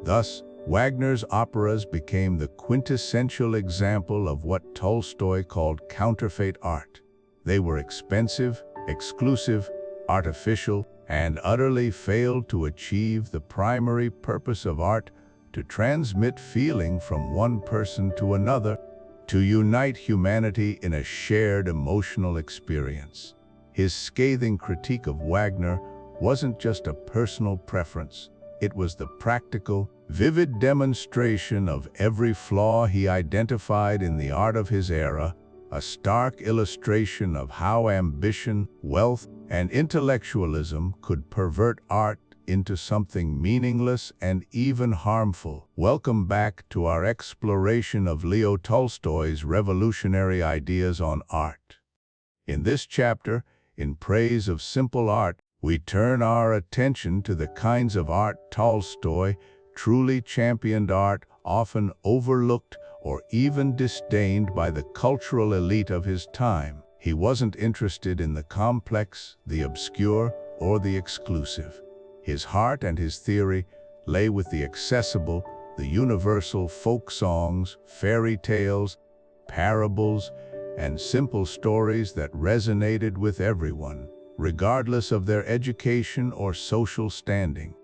Speaker 1: Thus, Wagner's operas became the quintessential example of what Tolstoy called counterfeit art. They were expensive, exclusive, artificial, and utterly failed to achieve the primary purpose of art, to transmit feeling from one person to another, to unite humanity in a shared emotional experience. His scathing critique of Wagner wasn't just a personal preference. It was the practical, vivid demonstration of every flaw he identified in the art of his era, a stark illustration of how ambition, wealth, and intellectualism could pervert art into something meaningless and even harmful. Welcome back to our exploration of Leo Tolstoy's revolutionary ideas on art. In this chapter, in praise of simple art, we turn our attention to the kinds of art Tolstoy truly championed, art often overlooked or even disdained by the cultural elite of his time. He wasn't interested in the complex, the obscure, or the exclusive. His heart and his theory lay with the accessible, the universal folk songs, fairy tales, parables, and simple stories that resonated with everyone, regardless of their education or social standing.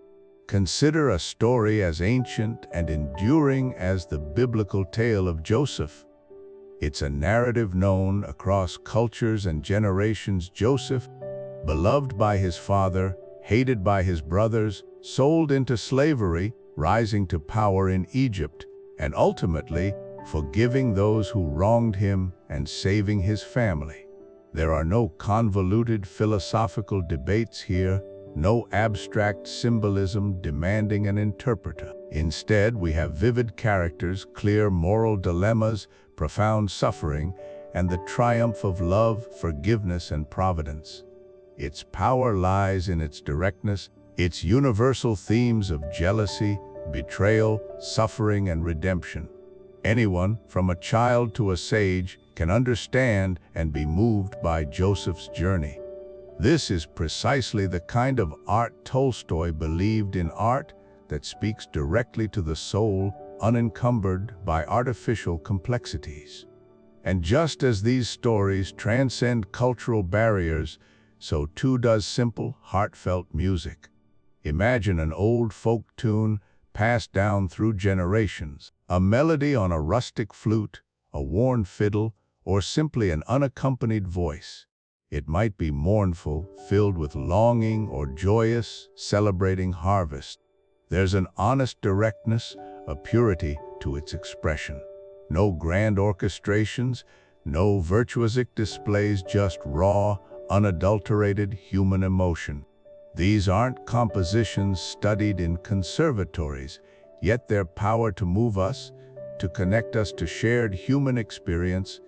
Speaker 1: Consider a story as ancient and enduring as the biblical tale of Joseph. It's a narrative known across cultures and generations. Joseph, beloved by his father, hated by his brothers, sold into slavery, rising to power in Egypt, and ultimately forgiving those who wronged him and saving his family. There are no convoluted philosophical debates here, no abstract symbolism demanding an interpreter. Instead, we have vivid characters, clear moral dilemmas, profound suffering, and the triumph of love, forgiveness, and providence. Its power lies in its directness, its universal themes of jealousy, betrayal, suffering, and redemption. Anyone, from a child to a sage, can understand and be moved by Joseph's journey. This is precisely the kind of art Tolstoy believed in, art that speaks directly to the soul, unencumbered by artificial complexities. And just as these stories transcend cultural barriers, so too does simple, heartfelt music. Imagine an old folk tune passed down through generations, a melody on a rustic flute, a worn fiddle, or simply an unaccompanied voice. It might be mournful, filled with longing, or joyous, celebrating harvest. There's an honest directness, a purity to its expression. No grand orchestrations, no virtuosic displays, just raw, unadulterated human emotion. These aren't compositions studied in conservatories, yet their power to move us, to connect us to shared human experience,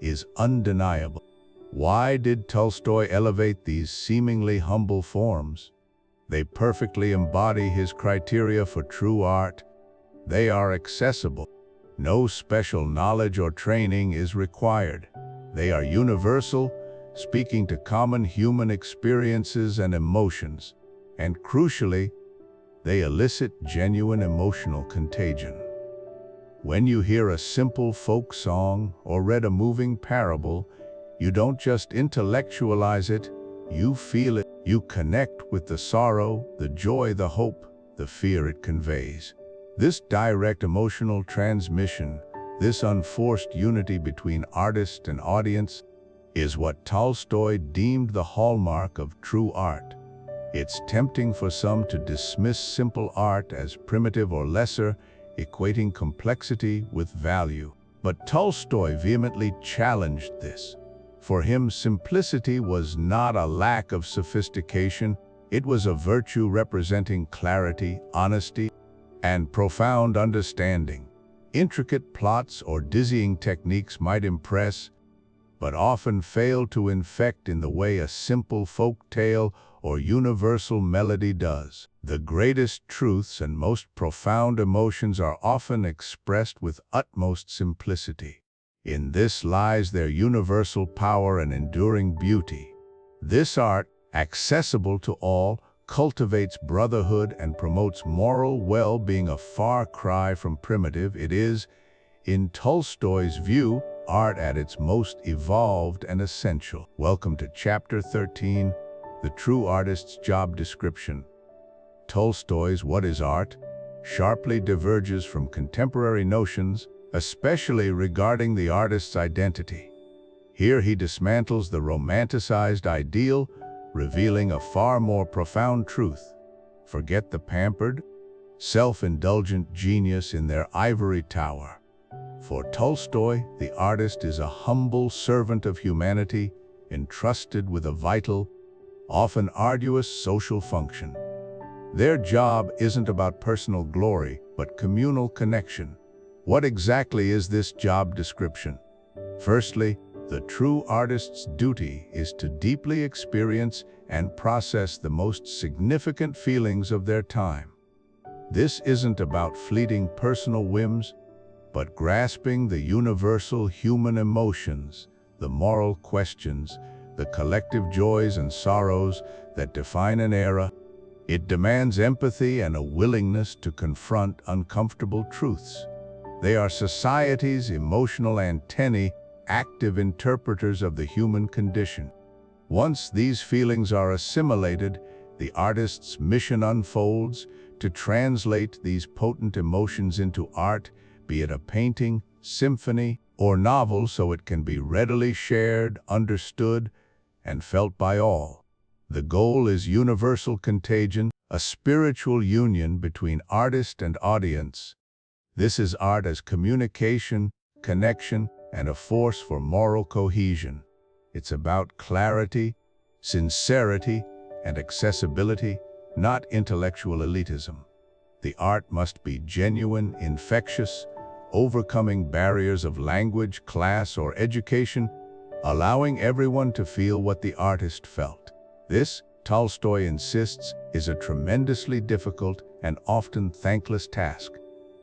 Speaker 1: is undeniable. Why did Tolstoy elevate these seemingly humble forms? They perfectly embody his criteria for true art. They are accessible. No special knowledge or training is required. They are universal, speaking to common human experiences and emotions. And crucially, they elicit genuine emotional contagion. When you hear a simple folk song or read a moving parable, you don't just intellectualize it, you feel it. You connect with the sorrow, the joy, the hope, the fear it conveys. This direct emotional transmission, this unforced unity between artist and audience, is what Tolstoy deemed the hallmark of true art. It's tempting for some to dismiss simple art as primitive or lesser, equating complexity with value. But Tolstoy vehemently challenged this. For him, simplicity was not a lack of sophistication, it was a virtue representing clarity, honesty, and profound understanding. Intricate plots or dizzying techniques might impress, but often fail to infect in the way a simple folk tale or universal melody does. The greatest truths and most profound emotions are often expressed with utmost simplicity. In this lies their universal power and enduring beauty. This art, accessible to all, cultivates brotherhood and promotes moral well-being, a far cry from primitive. It is, in Tolstoy's view, art at its most evolved and essential. Welcome to Chapter 13, The True Artist's Job Description. Tolstoy's What is Art? Sharply diverges from contemporary notions, especially regarding the artist's identity. Here he dismantles the romanticized ideal, revealing a far more profound truth. Forget the pampered, self-indulgent genius in their ivory tower. For Tolstoy, the artist is a humble servant of humanity, entrusted with a vital, often arduous social function. Their job isn't about personal glory, but communal connection. What exactly is this job description? Firstly, the true artist's duty is to deeply experience and process the most significant feelings of their time. This isn't about fleeting personal whims, but grasping the universal human emotions, the moral questions, the collective joys and sorrows that define an era. It demands empathy and a willingness to confront uncomfortable truths. They are society's emotional antennae, active interpreters of the human condition. Once these feelings are assimilated, the artist's mission unfolds to translate these potent emotions into art, be it a painting, symphony, or novel, so it can be readily shared, understood, and felt by all. The goal is universal contagion, a spiritual union between artist and audience. This is art as communication, connection, and a force for moral cohesion. It's about clarity, sincerity, and accessibility, not intellectual elitism. The art must be genuine, infectious, overcoming barriers of language, class, or education, allowing everyone to feel what the artist felt. This, Tolstoy insists, is a tremendously difficult and often thankless task.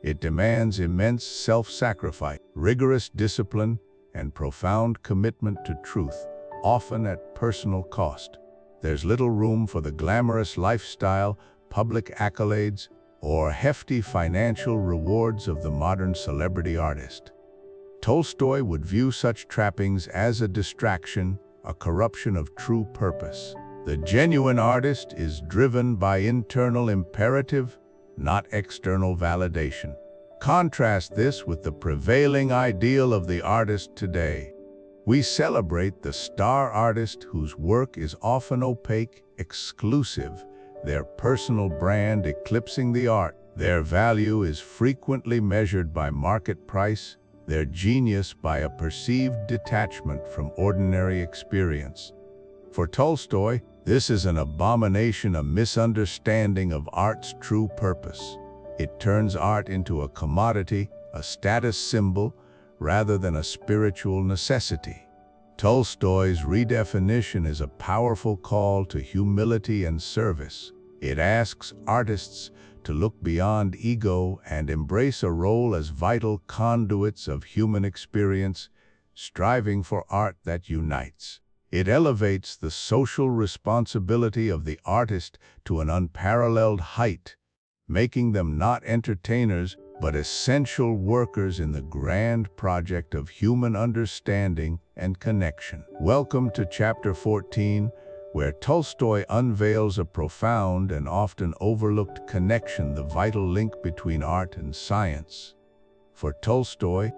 Speaker 1: It demands immense self-sacrifice, rigorous discipline, and profound commitment to truth, often at personal cost. There's little room for the glamorous lifestyle, public accolades, or hefty financial rewards of the modern celebrity artist. Tolstoy would view such trappings as a distraction, a corruption of true purpose. The genuine artist is driven by internal imperative, not external validation. Contrast this with the prevailing ideal of the artist today. We celebrate the star artist whose work is often opaque, exclusive, their personal brand eclipsing the art. Their value is frequently measured by market price, their genius by a perceived detachment from ordinary experience. For Tolstoy, this is an abomination, a misunderstanding of art's true purpose. It turns art into a commodity, a status symbol, rather than a spiritual necessity. Tolstoy's redefinition is a powerful call to humility and service. It asks artists to look beyond ego and embrace a role as vital conduits of human experience, striving for art that unites. It elevates the social responsibility of the artist to an unparalleled height, making them not entertainers but essential workers in the grand project of human understanding and connection. Welcome to Chapter 14, where Tolstoy unveils a profound and often overlooked connection, the vital link between art and science. For Tolstoy,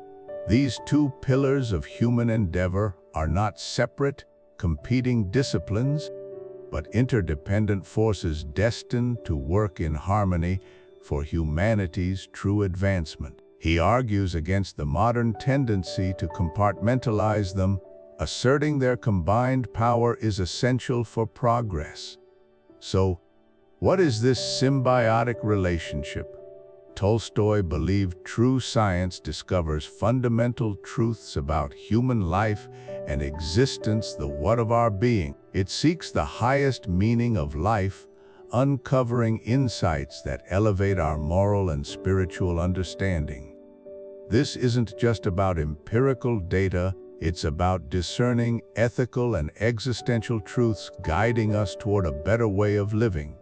Speaker 1: these two pillars of human endeavor are not separate, competing disciplines, but interdependent forces destined to work in harmony for humanity's true advancement. He argues against the modern tendency to compartmentalize them, asserting their combined power is essential for progress. So, what is this symbiotic relationship? Tolstoy believed true science discovers fundamental truths about human life and existence, the what of our being. It seeks the highest meaning of life, uncovering insights that elevate our moral and spiritual understanding. This isn't just about empirical data, it's about discerning ethical and existential truths guiding us toward a better way of living.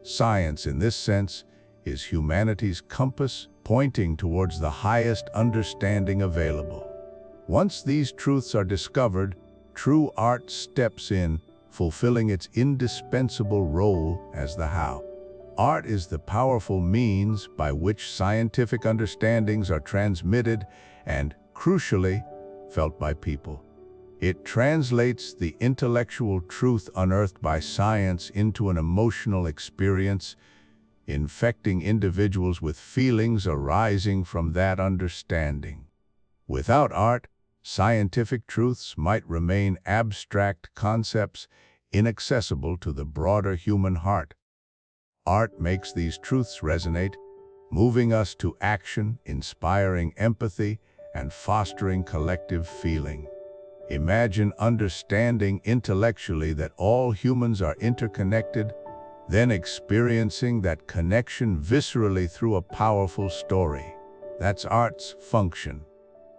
Speaker 1: Science, in this sense, is humanity's compass, pointing towards the highest understanding available. Once these truths are discovered, true art steps in, fulfilling its indispensable role as the how. Art is the powerful means by which scientific understandings are transmitted and, crucially, felt by people. It translates the intellectual truth unearthed by science into an emotional experience, infecting individuals with feelings arising from that understanding. Without art, scientific truths might remain abstract concepts, inaccessible to the broader human heart. Art makes these truths resonate, moving us to action, inspiring empathy, and fostering collective feeling. Imagine understanding intellectually that all humans are interconnected, then experiencing that connection viscerally through a powerful story. That's art's function.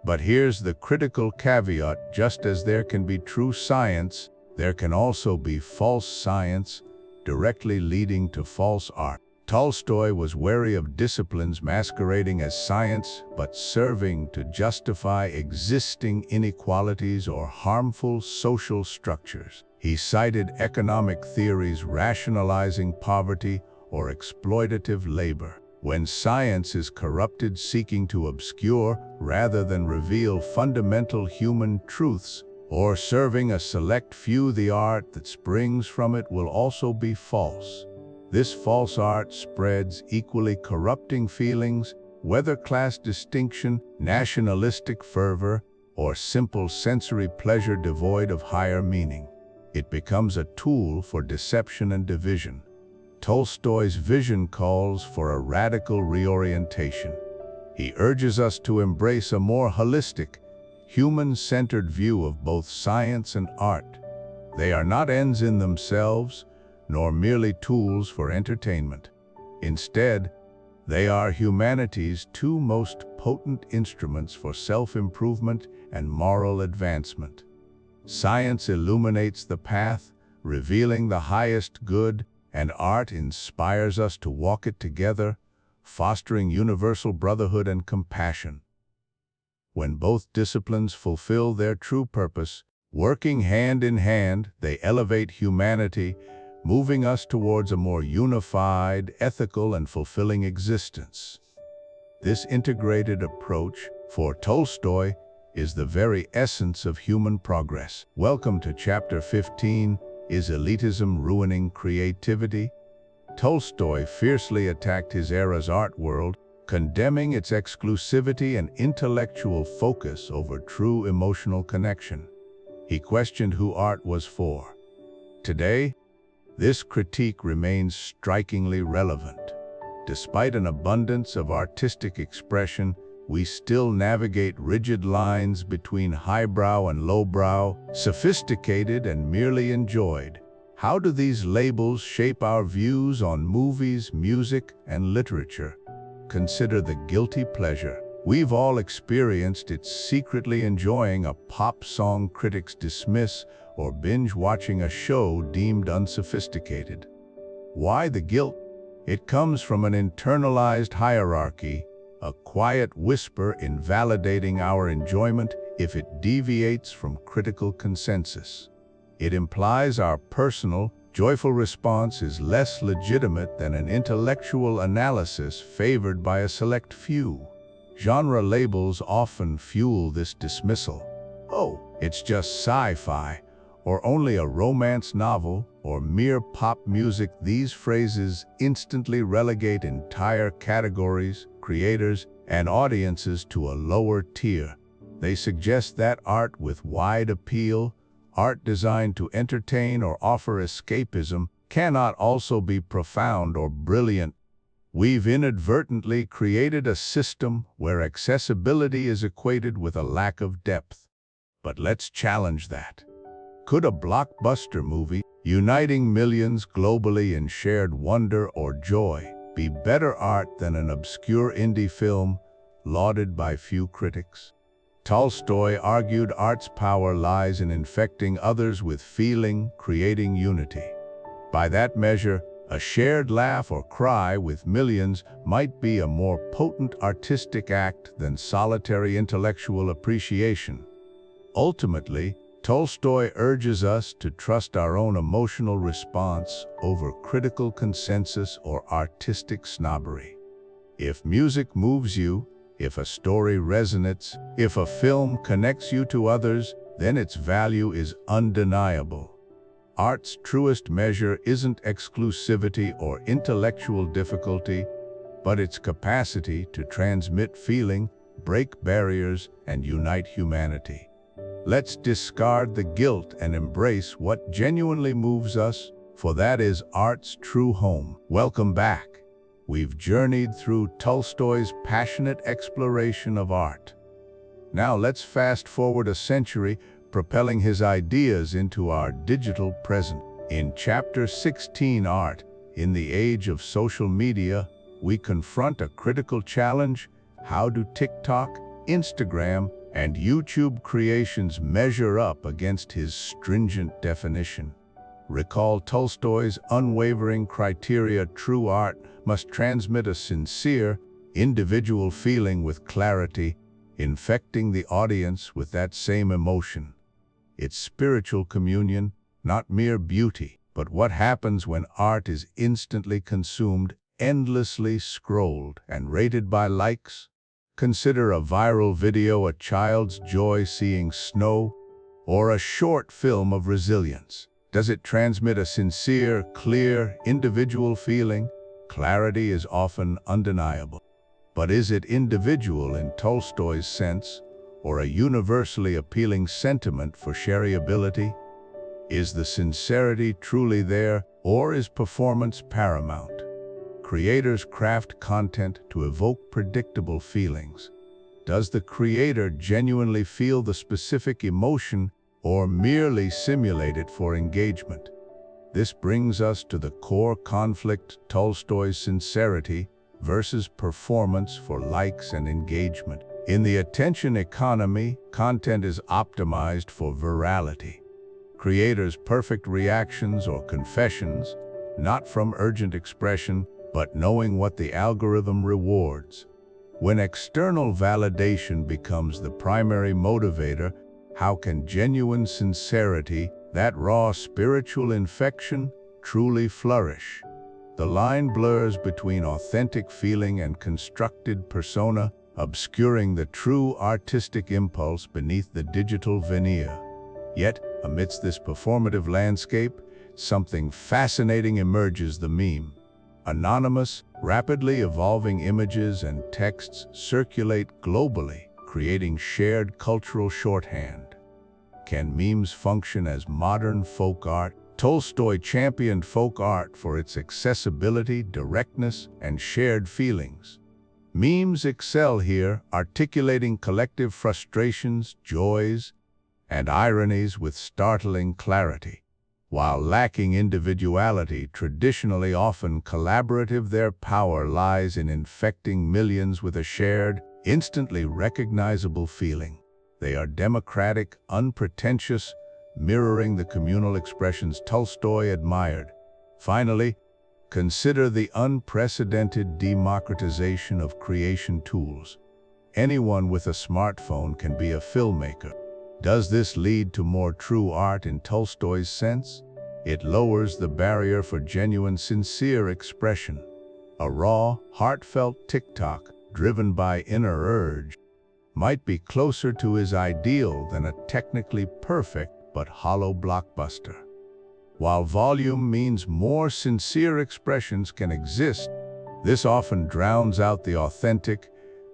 Speaker 1: But here's the critical caveat: just as there can be true science, there can also be false science, directly leading to false art. Tolstoy was wary of disciplines masquerading as science, but serving to justify existing inequalities or harmful social structures. He cited economic theories rationalizing poverty or exploitative labor. When science is corrupted, seeking to obscure rather than reveal fundamental human truths, or serving a select few, the art that springs from it will also be false. This false art spreads equally corrupting feelings, whether class distinction, nationalistic fervor, or simple sensory pleasure devoid of higher meaning. It becomes a tool for deception and division. Tolstoy's vision calls for a radical reorientation. He urges us to embrace a more holistic, human-centered view of both science and art. They are not ends in themselves, nor merely tools for entertainment. Instead, they are humanity's two most potent instruments for self-improvement and moral advancement. Science illuminates the path, revealing the highest good, and art inspires us to walk it together, fostering universal brotherhood and compassion. When both disciplines fulfill their true purpose, working hand in hand, they elevate humanity, moving us towards a more unified, ethical, and fulfilling existence. This integrated approach, for Tolstoy, is the very essence of human progress. Welcome to Chapter 15, Is Elitism Ruining Creativity? Tolstoy fiercely attacked his era's art world, condemning its exclusivity and intellectual focus over true emotional connection. He questioned who art was for. Today, this critique remains strikingly relevant. Despite an abundance of artistic expression, we still navigate rigid lines between highbrow and lowbrow, sophisticated and merely enjoyed. How do these labels shape our views on movies, music, and literature? Consider the guilty pleasure. We've all experienced it, secretly enjoying a pop song critics dismiss or binge-watching a show deemed unsophisticated. Why the guilt? It comes from an internalized hierarchy, a quiet whisper invalidating our enjoyment if it deviates from critical consensus. It implies our personal, joyful response is less legitimate than an intellectual analysis favored by a select few. Genre labels often fuel this dismissal. Oh, it's just sci-fi, or only a romance novel, or mere pop music. These phrases instantly relegate entire categories, creators, and audiences to a lower tier. They suggest that art with wide appeal, art designed to entertain or offer escapism, cannot also be profound or brilliant. We've inadvertently created a system where accessibility is equated with a lack of depth. But let's challenge that. Could a blockbuster movie, uniting millions globally in shared wonder or joy, be better art than an obscure indie film, lauded by few critics? Tolstoy argued art's power lies in infecting others with feeling, creating unity. By that measure, a shared laugh or cry with millions might be a more potent artistic act than solitary intellectual appreciation. Ultimately, Tolstoy urges us to trust our own emotional response over critical consensus or artistic snobbery. If music moves you, if a story resonates, if a film connects you to others, then its value is undeniable. Art's truest measure isn't exclusivity or intellectual difficulty, but its capacity to transmit feeling, break barriers, and unite humanity. Let's discard the guilt and embrace what genuinely moves us, for that is art's true home. Welcome back. We've journeyed through Tolstoy's passionate exploration of art. Now let's fast forward a century, propelling his ideas into our digital present. In Chapter 16, Art, in the age of social media, we confront a critical challenge. How do TikTok, Instagram, and YouTube creations measure up against his stringent definition? Recall Tolstoy's unwavering criteria: true art must transmit a sincere, individual feeling with clarity, infecting the audience with that same emotion. It's spiritual communion, not mere beauty. But what happens when art is instantly consumed, endlessly scrolled, and rated by likes? Consider a viral video, a child's joy seeing snow, or a short film of resilience. Does it transmit a sincere, clear, individual feeling? Clarity is often undeniable. But is it individual in Tolstoy's sense, or a universally appealing sentiment for shareability? Is the sincerity truly there, or is performance paramount? Creators craft content to evoke predictable feelings. Does the creator genuinely feel the specific emotion or merely simulate it for engagement? This brings us to the core conflict: Tolstoy's sincerity versus performance for likes and engagement. In the attention economy, content is optimized for virality. Creators' perfect reactions or confessions, not from urgent expression, but knowing what the algorithm rewards. When external validation becomes the primary motivator, how can genuine sincerity, that raw spiritual infection, truly flourish? The line blurs between authentic feeling and constructed persona, obscuring the true artistic impulse beneath the digital veneer. Yet, amidst this performative landscape, something fascinating emerges: the meme. Anonymous, rapidly evolving images and texts circulate globally, creating shared cultural shorthand. Can memes function as modern folk art? Tolstoy championed folk art for its accessibility, directness, and shared feelings. Memes excel here, articulating collective frustrations, joys, and ironies with startling clarity. While lacking individuality, traditionally often collaborative, their power lies in infecting millions with a shared, instantly recognizable feeling. They are democratic, unpretentious, mirroring the communal expressions Tolstoy admired. Finally, consider the unprecedented democratization of creation tools. Anyone with a smartphone can be a filmmaker. Does this lead to more true art in Tolstoy's sense? It lowers the barrier for genuine, sincere expression. A raw, heartfelt TikTok, driven by inner urge, might be closer to his ideal than a technically perfect but hollow blockbuster. While volume means more sincere expressions can exist, this often drowns out the authentic,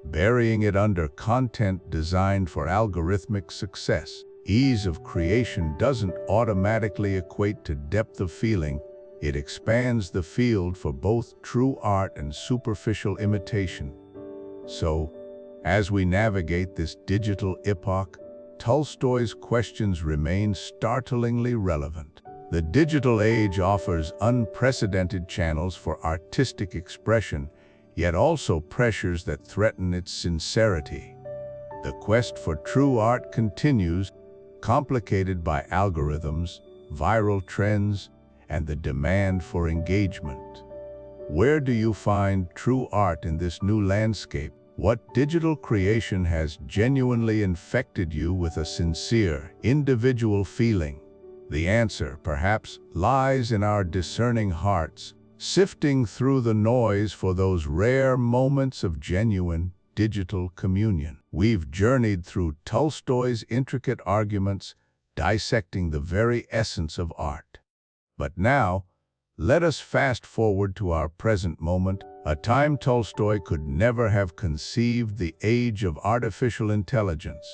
Speaker 1: burying it under content designed for algorithmic success. Ease of creation doesn't automatically equate to depth of feeling. It expands the field for both true art and superficial imitation. So, as we navigate this digital epoch, Tolstoy's questions remain startlingly relevant. The digital age offers unprecedented channels for artistic expression, yet also pressures that threaten its sincerity. The quest for true art continues, complicated by algorithms, viral trends, and the demand for engagement. Where do you find true art in this new landscape? What digital creation has genuinely infected you with a sincere, individual feeling? The answer, perhaps, lies in our discerning hearts, sifting through the noise for those rare moments of genuine, digital communion. We've journeyed through Tolstoy's intricate arguments, dissecting the very essence of art. But now, let us fast forward to our present moment, a time Tolstoy could never have conceived: the age of artificial intelligence.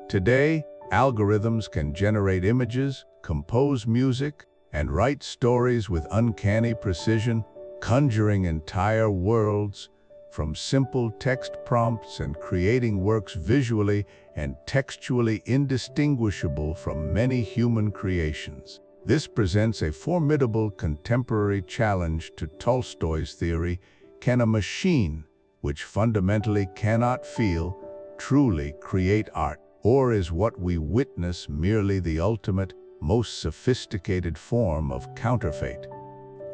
Speaker 1: Today, algorithms can generate images, compose music, and write stories with uncanny precision, conjuring entire worlds from simple text prompts and creating works visually and textually indistinguishable from many human creations. This presents a formidable contemporary challenge to Tolstoy's theory: can a machine, which fundamentally cannot feel, truly create art? Or is what we witness merely the ultimate, most sophisticated form of counterfeit?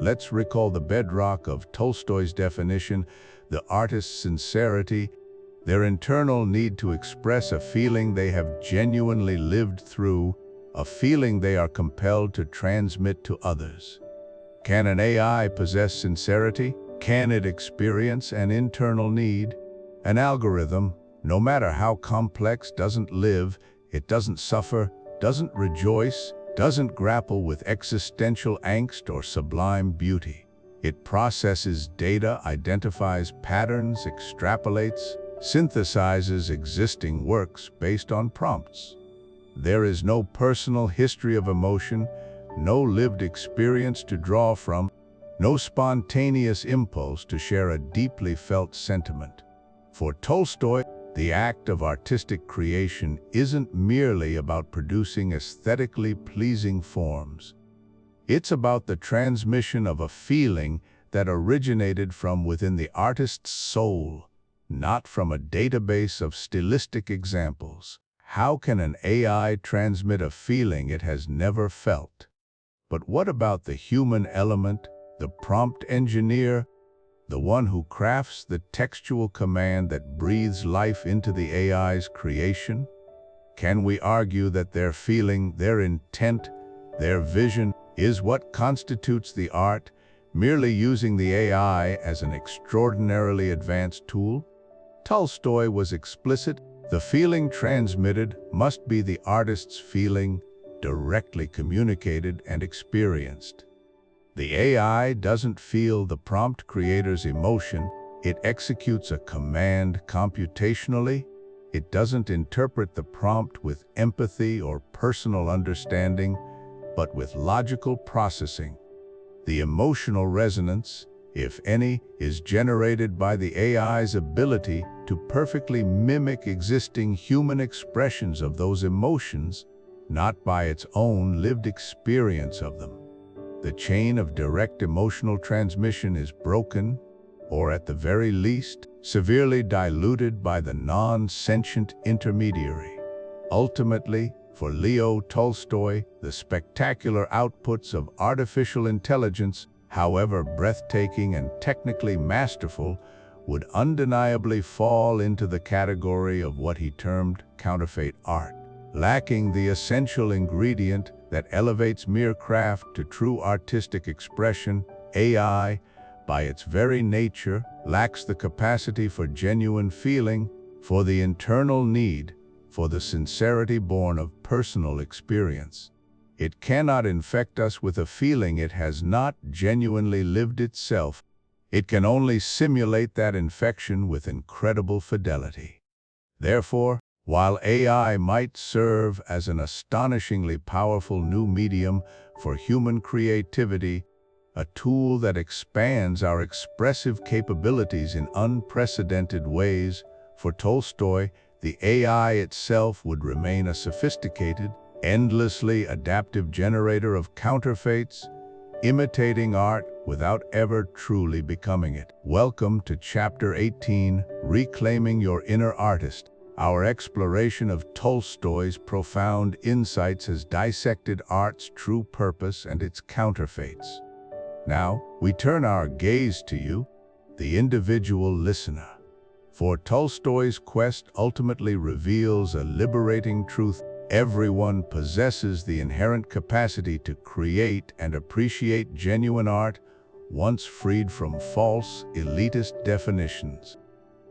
Speaker 1: Let's recall the bedrock of Tolstoy's definition: the artist's sincerity, their internal need to express a feeling they have genuinely lived through, a feeling they are compelled to transmit to others. Can an AI possess sincerity? Can it experience an internal need? An algorithm, no matter how complex, doesn't live, it doesn't suffer, doesn't rejoice, doesn't grapple with existential angst or sublime beauty. It processes data, identifies patterns, extrapolates, synthesizes existing works based on prompts. There is no personal history of emotion, no lived experience to draw from, no spontaneous impulse to share a deeply felt sentiment. For Tolstoy, the act of artistic creation isn't merely about producing aesthetically pleasing forms. It's about the transmission of a feeling that originated from within the artist's soul, not from a database of stylistic examples. How can an AI transmit a feeling it has never felt? But what about the human element, the prompt engineer, the one who crafts the textual command that breathes life into the AI's creation? Can we argue that their feeling, their intent, their vision is what constitutes the art, merely using the AI as an extraordinarily advanced tool? Tolstoy was explicit: the feeling transmitted must be the artist's feeling, directly communicated and experienced. The AI doesn't feel the prompt creator's emotion, it executes a command computationally. It doesn't interpret the prompt with empathy or personal understanding, but with logical processing. The emotional resonance, if any, is generated by the AI's ability to perfectly mimic existing human expressions of those emotions, not by its own lived experience of them. The chain of direct emotional transmission is broken, or at the very least, severely diluted by the non-sentient intermediary. Ultimately, for Leo Tolstoy, the spectacular outputs of artificial intelligence, however breathtaking and technically masterful, would undeniably fall into the category of what he termed counterfeit art. Lacking the essential ingredient that elevates mere craft to true artistic expression, AI, by its very nature, lacks the capacity for genuine feeling, for the internal need, for the sincerity born of personal experience. It cannot infect us with a feeling it has not genuinely lived itself. It can only simulate that infection with incredible fidelity. Therefore, while AI might serve as an astonishingly powerful new medium for human creativity, a tool that expands our expressive capabilities in unprecedented ways, for Tolstoy, the AI itself would remain a sophisticated, endlessly adaptive generator of counterfeits, imitating art without ever truly becoming it. Welcome to Chapter 18, Reclaiming Your Inner Artist. Our exploration of Tolstoy's profound insights has dissected art's true purpose and its counterfeits. Now, we turn our gaze to you, the individual listener. For Tolstoy's quest ultimately reveals a liberating truth: everyone possesses the inherent capacity to create and appreciate genuine art, once freed from false, elitist definitions.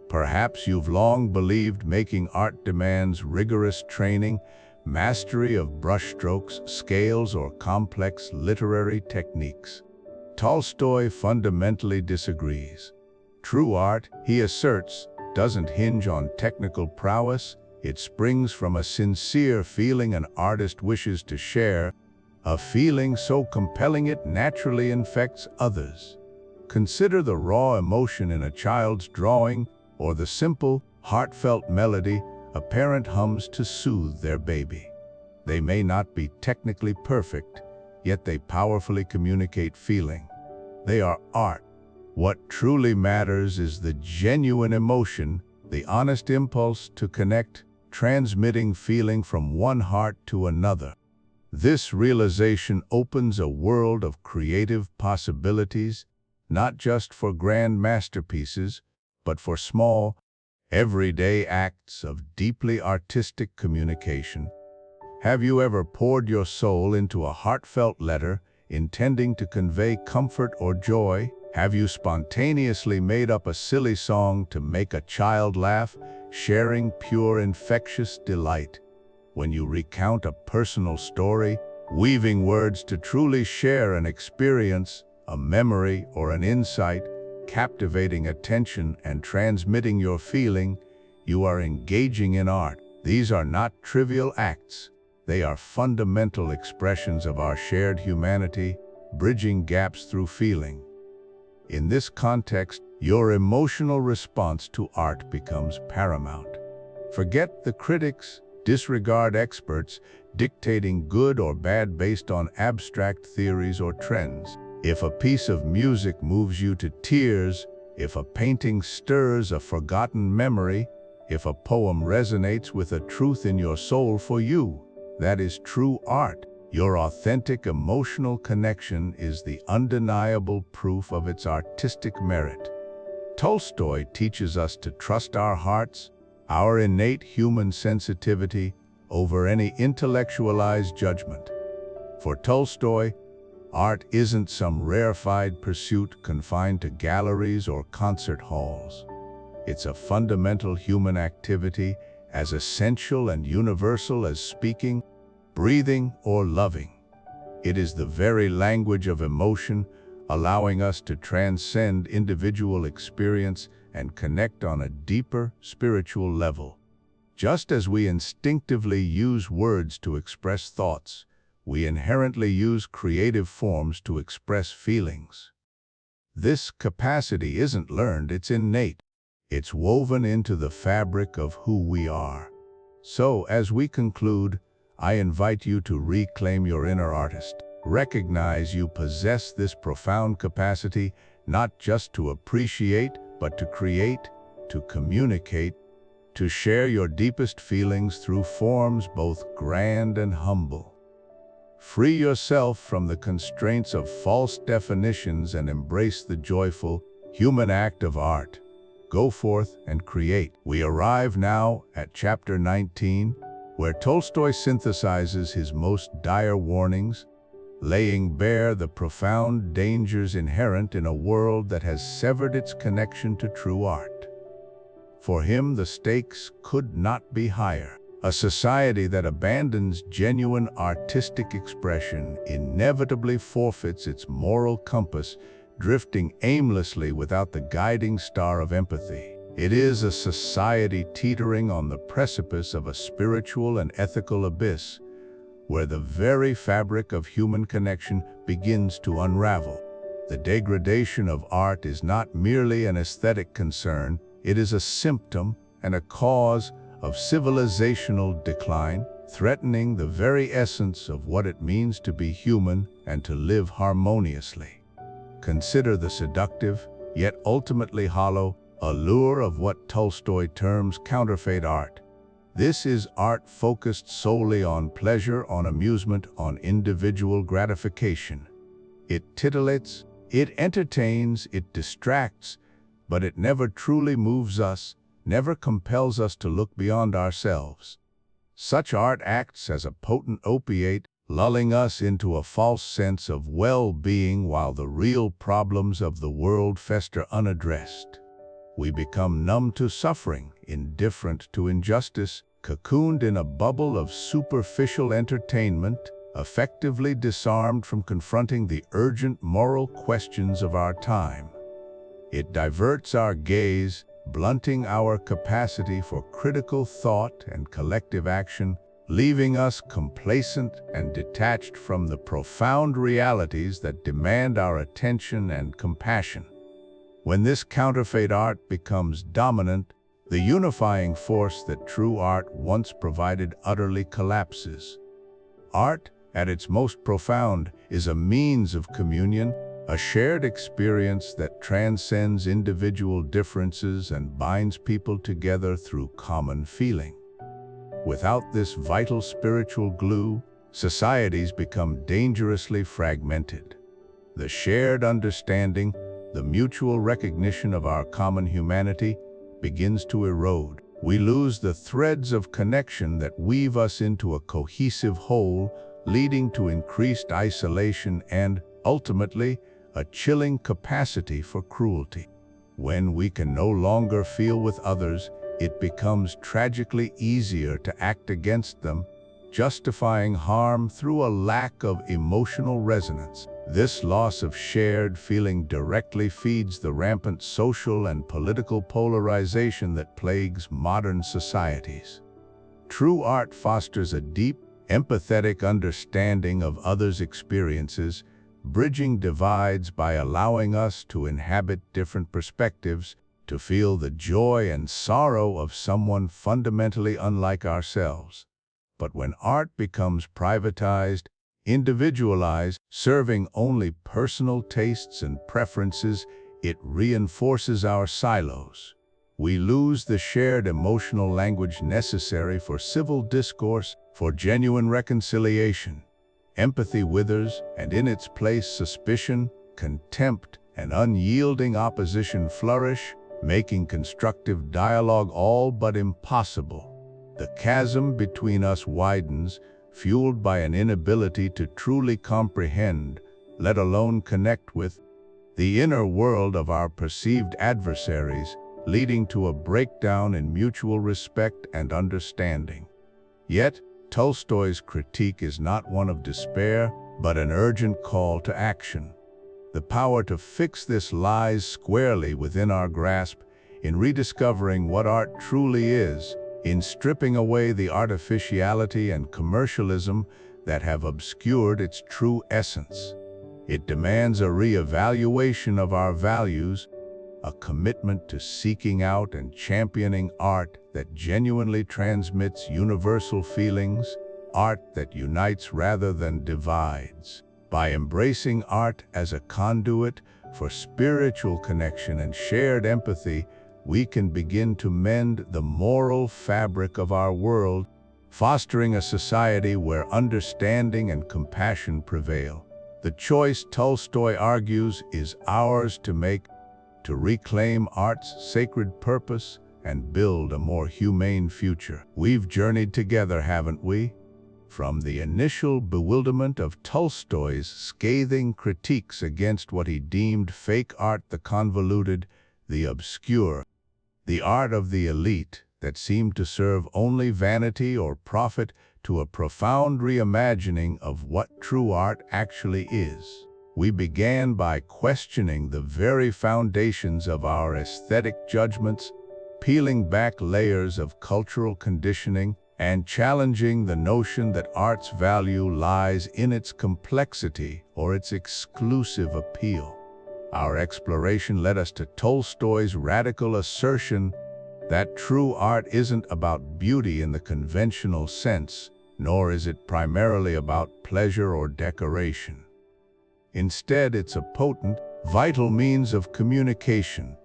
Speaker 1: Perhaps you've long believed making art demands rigorous training, mastery of brushstrokes, scales, or complex literary techniques. Tolstoy fundamentally disagrees. True art, he asserts, doesn't hinge on technical prowess. It springs from a sincere feeling an artist wishes to share, a feeling so compelling it naturally infects others. Consider the raw emotion in a child's drawing, or the simple, heartfelt melody a parent hums to soothe their baby. They may not be technically perfect, yet they powerfully communicate feeling. They are art. What truly matters is the genuine emotion, the honest impulse to connect, transmitting feeling from one heart to another. This realization opens a world of creative possibilities, not just for grand masterpieces, but for small, everyday acts of deeply artistic communication. Have you ever poured your soul into a heartfelt letter, intending to convey comfort or joy? Have you spontaneously made up a silly song to make a child laugh, sharing pure infectious delight? When you recount a personal story, weaving words to truly share an experience, a memory, or an insight, captivating attention and transmitting your feeling, you are engaging in art. These are not trivial acts. They are fundamental expressions of our shared humanity, bridging gaps through feeling. In this context, your emotional response to art becomes paramount. Forget the critics, disregard experts dictating good or bad based on abstract theories or trends. If a piece of music moves you to tears, if a painting stirs a forgotten memory, if a poem resonates with a truth in your soul for you, that is true art. Your authentic emotional connection is the undeniable proof of its artistic merit. Tolstoy teaches us to trust our hearts, our innate human sensitivity, over any intellectualized judgment. For Tolstoy, art isn't some rarefied pursuit confined to galleries or concert halls. It's a fundamental human activity as essential and universal as speaking, breathing, or loving. It is the very language of emotion, allowing us to transcend individual experience and connect on a deeper spiritual level. Just as we instinctively use words to express thoughts, we inherently use creative forms to express feelings. This capacity isn't learned, it's innate. It's woven into the fabric of who we are. So, as we conclude, I invite you to reclaim your inner artist. Recognize you possess this profound capacity, not just to appreciate, but to create, to communicate, to share your deepest feelings through forms both grand and humble. Free yourself from the constraints of false definitions and embrace the joyful, human act of art. Go forth and create. We arrive now at chapter 19, where Tolstoy synthesizes his most dire warnings, laying bare the profound dangers inherent in a world that has severed its connection to true art. For him, the stakes could not be higher. A society that abandons genuine artistic expression inevitably forfeits its moral compass, drifting aimlessly without the guiding star of empathy. It is a society teetering on the precipice of a spiritual and ethical abyss, where the very fabric of human connection begins to unravel. The degradation of art is not merely an aesthetic concern, it is a symptom and a cause of civilizational decline, threatening the very essence of what it means to be human and to live harmoniously. Consider the seductive, yet ultimately hollow, allure of what Tolstoy terms counterfeit art. This is art focused solely on pleasure, on amusement, on individual gratification. It titillates, it entertains, it distracts, but it never truly moves us, never compels us to look beyond ourselves. Such art acts as a potent opiate, lulling us into a false sense of well-being while the real problems of the world fester unaddressed. We become numb to suffering, indifferent to injustice, cocooned in a bubble of superficial entertainment, effectively disarmed from confronting the urgent moral questions of our time. It diverts our gaze, blunting our capacity for critical thought and collective action, leaving us complacent and detached from the profound realities that demand our attention and compassion. When this counterfeit art becomes dominant, the unifying force that true art once provided utterly collapses. Art, at its most profound, is a means of communion, a shared experience that transcends individual differences and binds people together through common feeling. Without this vital spiritual glue, societies become dangerously fragmented. The shared understanding, the mutual recognition of our common humanity, begins to erode. We lose the threads of connection that weave us into a cohesive whole, leading to increased isolation and, ultimately, a chilling capacity for cruelty. When we can no longer feel with others, it becomes tragically easier to act against them, justifying harm through a lack of emotional resonance. This loss of shared feeling directly feeds the rampant social and political polarization that plagues modern societies. True art fosters a deep, empathetic understanding of others' experiences, bridging divides by allowing us to inhabit different perspectives, to feel the joy and sorrow of someone fundamentally unlike ourselves. But when art becomes privatized, individualized, serving only personal tastes and preferences, it reinforces our silos. We lose the shared emotional language necessary for civil discourse, for genuine reconciliation. Empathy withers, and in its place suspicion, contempt, and unyielding opposition flourish, making constructive dialogue all but impossible. The chasm between us widens, fueled by an inability to truly comprehend, let alone connect with, the inner world of our perceived adversaries, leading to a breakdown in mutual respect and understanding. Yet, Tolstoy's critique is not one of despair, but an urgent call to action. The power to fix this lies squarely within our grasp, in rediscovering what art truly is, in stripping away the artificiality and commercialism that have obscured its true essence. It demands a re-evaluation of our values, a commitment to seeking out and championing art that genuinely transmits universal feelings, art that unites rather than divides. By embracing art as a conduit for spiritual connection and shared empathy, we can begin to mend the moral fabric of our world, fostering a society where understanding and compassion prevail. The choice, Tolstoy argues, is ours to make, to reclaim art's sacred purpose and build a more humane future. We've journeyed together, haven't we? From the initial bewilderment of Tolstoy's scathing critiques against what he deemed fake art, the convoluted, the obscure, the art of the elite that seemed to serve only vanity or profit, to a profound reimagining of what true art actually is. We began by questioning the very foundations of our aesthetic judgments, peeling back layers of cultural conditioning, and challenging the notion that art's value lies in its complexity or its exclusive appeal. Our exploration led us to Tolstoy's radical assertion that true art isn't about beauty in the conventional sense, nor is it primarily about pleasure or decoration. Instead, it's a potent, vital means of communication.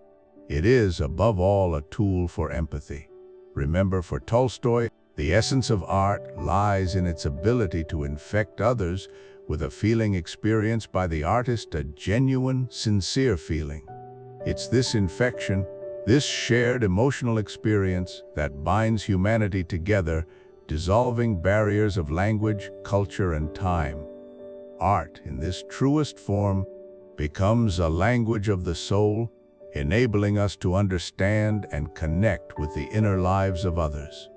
Speaker 1: It is, above all, a tool for empathy. Remember, for Tolstoy, the essence of art lies in its ability to infect others with a feeling experienced by the artist, a genuine, sincere feeling. It's this infection, this shared emotional experience, that binds humanity together, dissolving barriers of language, culture, and time. Art, in this truest form, becomes a language of the soul, enabling us to understand and connect with the inner lives of others.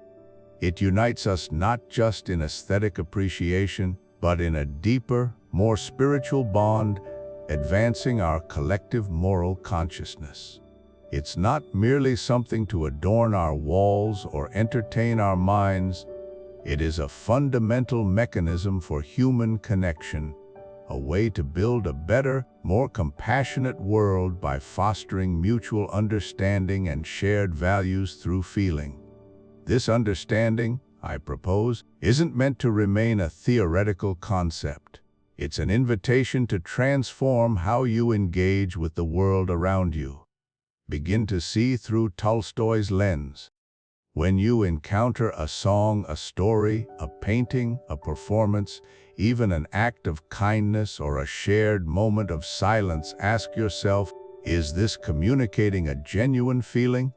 Speaker 1: It unites us not just in aesthetic appreciation, but in a deeper, more spiritual bond, advancing our collective moral consciousness. It's not merely something to adorn our walls or entertain our minds. It is a fundamental mechanism for human connection, a way to build a better, more compassionate world by fostering mutual understanding and shared values through feeling. This understanding, I propose, isn't meant to remain a theoretical concept. It's an invitation to transform how you engage with the world around you. Begin to see through Tolstoy's lens. When you encounter a song, a story, a painting, a performance, even an act of kindness or a shared moment of silence, ask yourself, is this communicating a genuine feeling?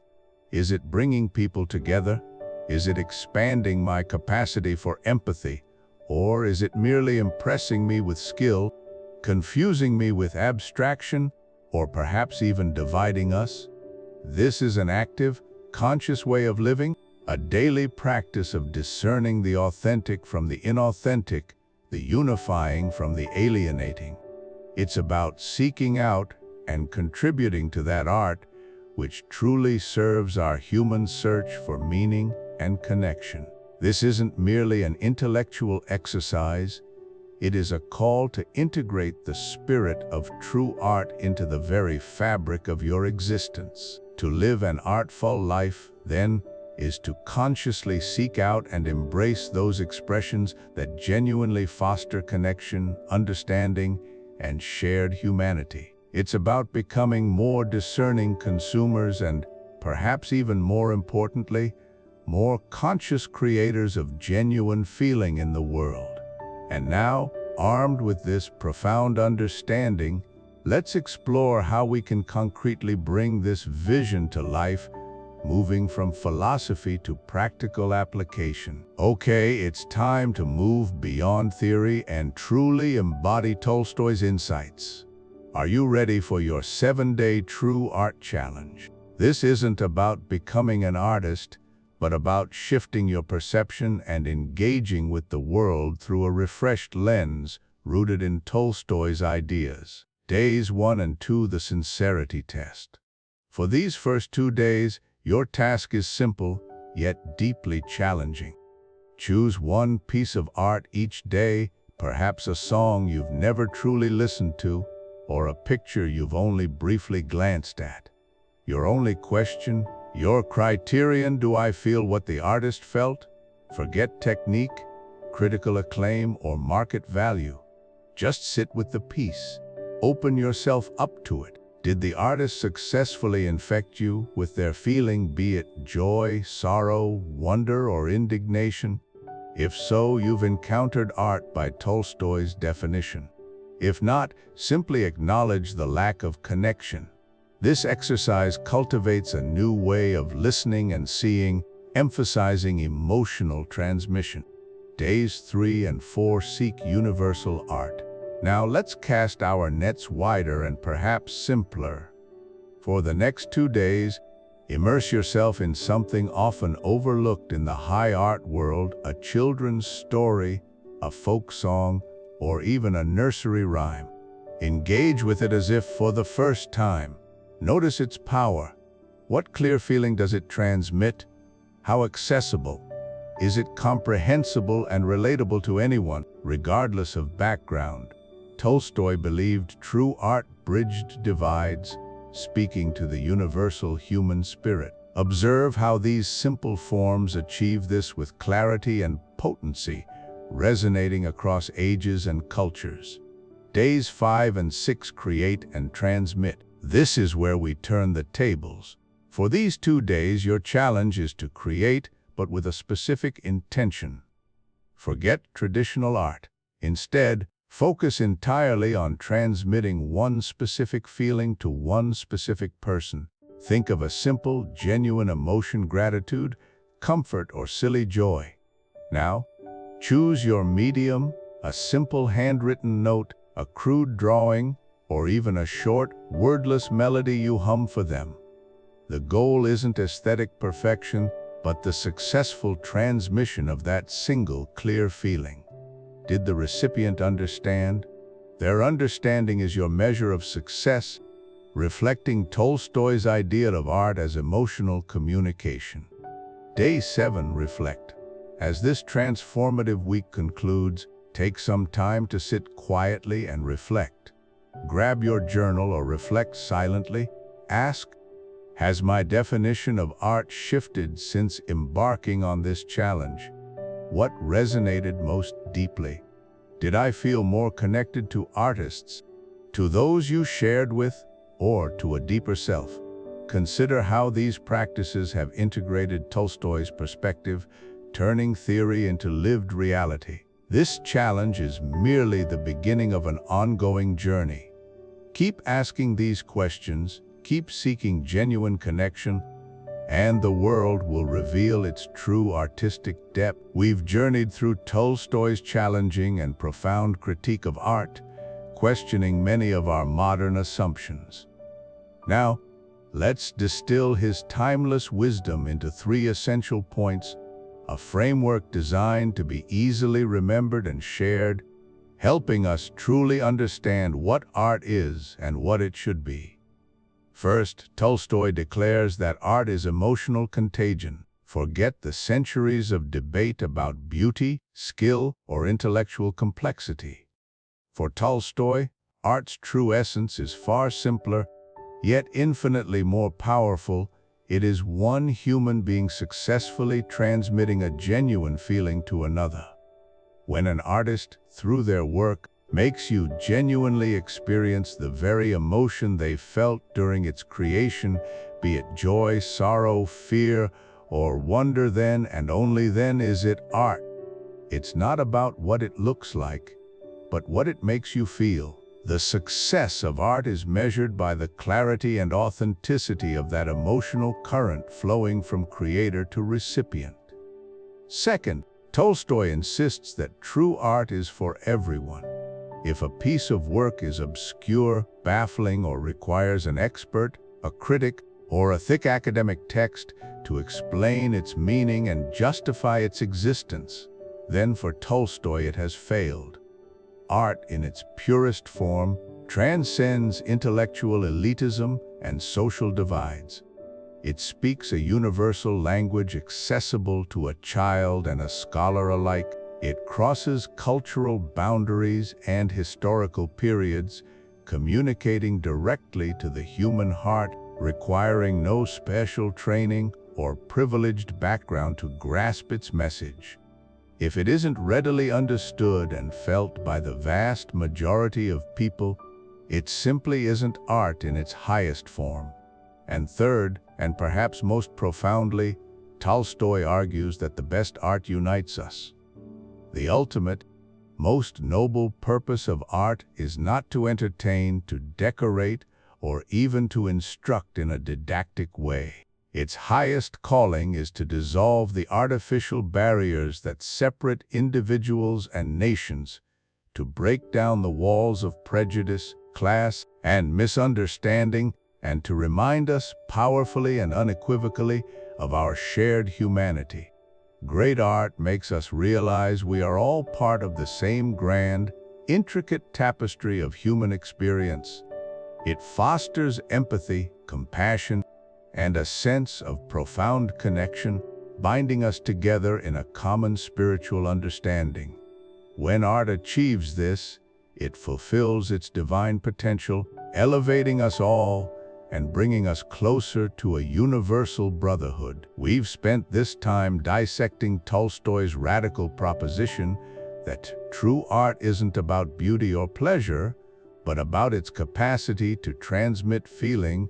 Speaker 1: Is it bringing people together? Is it expanding my capacity for empathy? Or is it merely impressing me with skill, confusing me with abstraction, or perhaps even dividing us? This is an active, conscious way of living, a daily practice of discerning the authentic from the inauthentic, the unifying from the alienating. It's about seeking out and contributing to that art which truly serves our human search for meaning and connection. This isn't merely an intellectual exercise, it is a call to integrate the spirit of true art into the very fabric of your existence. To live an artful life, then, is to consciously seek out and embrace those expressions that genuinely foster connection, understanding, and shared humanity. It's about becoming more discerning consumers and, perhaps even more importantly, more conscious creators of genuine feeling in the world. And now, armed with this profound understanding, let's explore how we can concretely bring this vision to life, moving from philosophy to practical application. Okay, it's time to move beyond theory and truly embody Tolstoy's insights. Are you ready for your 7-day True Art Challenge? This isn't about becoming an artist, but about shifting your perception and engaging with the world through a refreshed lens rooted in Tolstoy's ideas. Days 1 and 2, the sincerity test. For these first 2 days, your task is simple, yet deeply challenging. Choose one piece of art each day, perhaps a song you've never truly listened to, or a picture you've only briefly glanced at. Your only question, your criterion: do I feel what the artist felt? Forget technique, critical acclaim, or market value. Just sit with the piece. Open yourself up to it. Did the artist successfully infect you with their feeling, be it joy, sorrow, wonder, or indignation? If so, you've encountered art by Tolstoy's definition. If not, simply acknowledge the lack of connection. This exercise cultivates a new way of listening and seeing, emphasizing emotional transmission. Days 3 and 4, seek universal art. Now let's cast our nets wider and perhaps simpler. For the next 2 days, immerse yourself in something often overlooked in the high art world: a children's story, a folk song, or even a nursery rhyme. Engage with it as if for the first time. Notice its power. What clear feeling does it transmit? How accessible? Is it comprehensible and relatable to anyone, regardless of background? Tolstoy believed true art bridged divides, speaking to the universal human spirit. Observe how these simple forms achieve this with clarity and potency, resonating across ages and cultures. Days 5 and 6, create and transmit. This is where we turn the tables. For these 2 days, your challenge is to create, but with a specific intention. Forget traditional art. Instead, focus entirely on transmitting one specific feeling to one specific person. Think of a simple, genuine emotion: gratitude, comfort, or silly joy. Now, choose your medium: a simple handwritten note, a crude drawing, or even a short, wordless melody you hum for them. The goal isn't aesthetic perfection, but the successful transmission of that single, clear feeling. Did the recipient understand? Their understanding is your measure of success, reflecting Tolstoy's idea of art as emotional communication. Day 7, reflect. As this transformative week concludes, take some time to sit quietly and reflect. Grab your journal or reflect silently. Ask, has my definition of art shifted since embarking on this challenge? What resonated most deeply? Did I feel more connected to artists, to those you shared with, or to a deeper self? Consider how these practices have integrated Tolstoy's perspective, turning theory into lived reality. This challenge is merely the beginning of an ongoing journey. Keep asking these questions, keep seeking genuine connection, and the world will reveal its true artistic depth. We've journeyed through Tolstoy's challenging and profound critique of art, questioning many of our modern assumptions. Now, let's distill his timeless wisdom into 3 essential points: a framework designed to be easily remembered and shared, helping us truly understand what art is and what it should be. First, Tolstoy declares that art is emotional contagion. Forget the centuries of debate about beauty, skill, or intellectual complexity. For Tolstoy, art's true essence is far simpler, yet infinitely more powerful. It is one human being successfully transmitting a genuine feeling to another. When an artist, through their work, makes you genuinely experience the very emotion they felt during its creation, be it joy, sorrow, fear, or wonder, then and only then is it art. It's not about what it looks like, but what it makes you feel. The success of art is measured by the clarity and authenticity of that emotional current flowing from creator to recipient. Second, Tolstoy insists that true art is for everyone. If a piece of work is obscure, baffling, or requires an expert, a critic, or a thick academic text to explain its meaning and justify its existence, then for Tolstoy it has failed. Art, in its purest form, transcends intellectual elitism and social divides. It speaks a universal language accessible to a child and a scholar alike. It crosses cultural boundaries and historical periods, communicating directly to the human heart, requiring no special training or privileged background to grasp its message. If it isn't readily understood and felt by the vast majority of people, it simply isn't art in its highest form. And third, and perhaps most profoundly, Tolstoy argues that the best art unites us. The ultimate, most noble purpose of art is not to entertain, to decorate, or even to instruct in a didactic way. Its highest calling is to dissolve the artificial barriers that separate individuals and nations, to break down the walls of prejudice, class, and misunderstanding, and to remind us powerfully and unequivocally of our shared humanity. Great art makes us realize we are all part of the same grand, intricate tapestry of human experience. It fosters empathy, compassion, and a sense of profound connection, binding us together in a common spiritual understanding. When art achieves this, it fulfills its divine potential, elevating us all and bringing us closer to a universal brotherhood. We've spent this time dissecting Tolstoy's radical proposition that true art isn't about beauty or pleasure, but about its capacity to transmit feeling,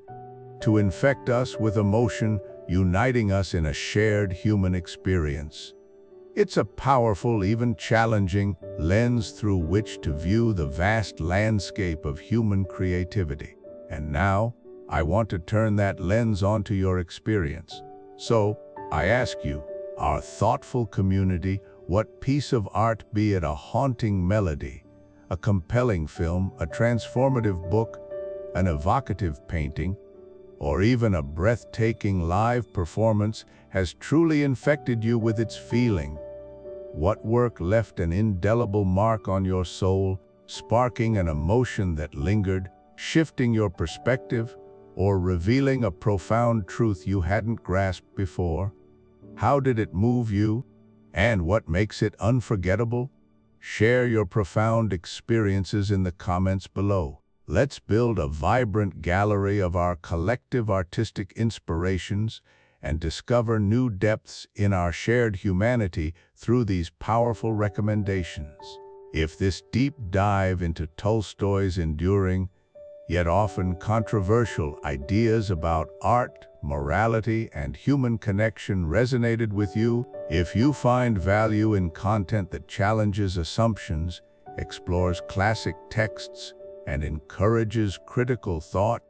Speaker 1: to infect us with emotion, uniting us in a shared human experience. It's a powerful, even challenging, lens through which to view the vast landscape of human creativity. And now, I want to turn that lens onto your experience. So, I ask you, our thoughtful community, what piece of art, be it a haunting melody, a compelling film, a transformative book, an evocative painting, or even a breathtaking live performance, has truly infected you with its feeling? What work left an indelible mark on your soul, sparking an emotion that lingered, shifting your perspective, or revealing a profound truth you hadn't grasped before? How did it move you? And what makes it unforgettable? Share your profound experiences in the comments below. Let's build a vibrant gallery of our collective artistic inspirations and discover new depths in our shared humanity through these powerful recommendations. If this deep dive into Tolstoy's enduring, yet often controversial ideas about art, morality, and human connection resonated with you, if you find value in content that challenges assumptions, explores classic texts, and encourages critical thought,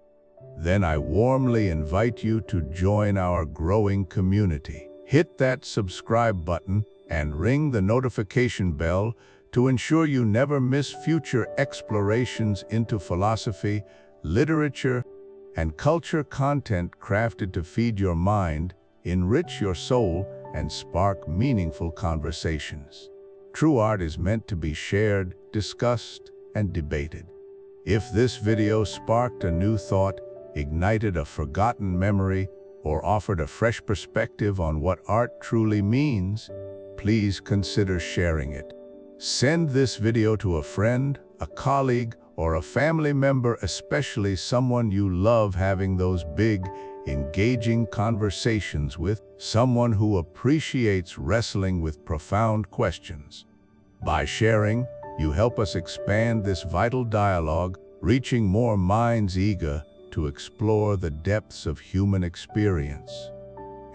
Speaker 1: then I warmly invite you to join our growing community. Hit that subscribe button and ring the notification bell to ensure you never miss future explorations into philosophy, literature, and culture, content crafted to feed your mind, enrich your soul, and spark meaningful conversations. True art is meant to be shared, discussed, and debated. If this video sparked a new thought, ignited a forgotten memory, or offered a fresh perspective on what art truly means, please consider sharing it. Send this video to a friend, a colleague, or a family member, especially someone you love having those big, engaging conversations with, someone who appreciates wrestling with profound questions. By sharing, you help us expand this vital dialogue, reaching more minds eager to explore the depths of human experience.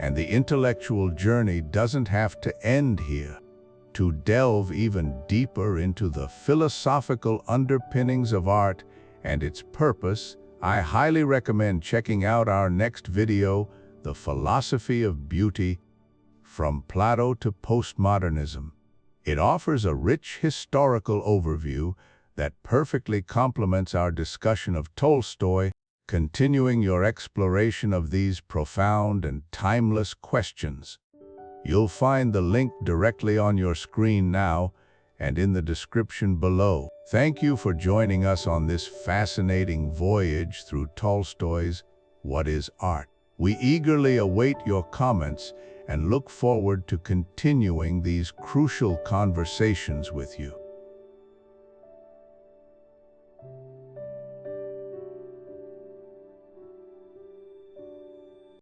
Speaker 1: And the intellectual journey doesn't have to end here. To delve even deeper into the philosophical underpinnings of art and its purpose, I highly recommend checking out our next video, The Philosophy of Beauty, From Plato to Postmodernism. It offers a rich historical overview that perfectly complements our discussion of Tolstoy, continuing your exploration of these profound and timeless questions. You'll find the link directly on your screen now and in the description below. Thank you for joining us on this fascinating voyage through Tolstoy's What is Art? We eagerly await your comments and look forward to continuing these crucial conversations with you.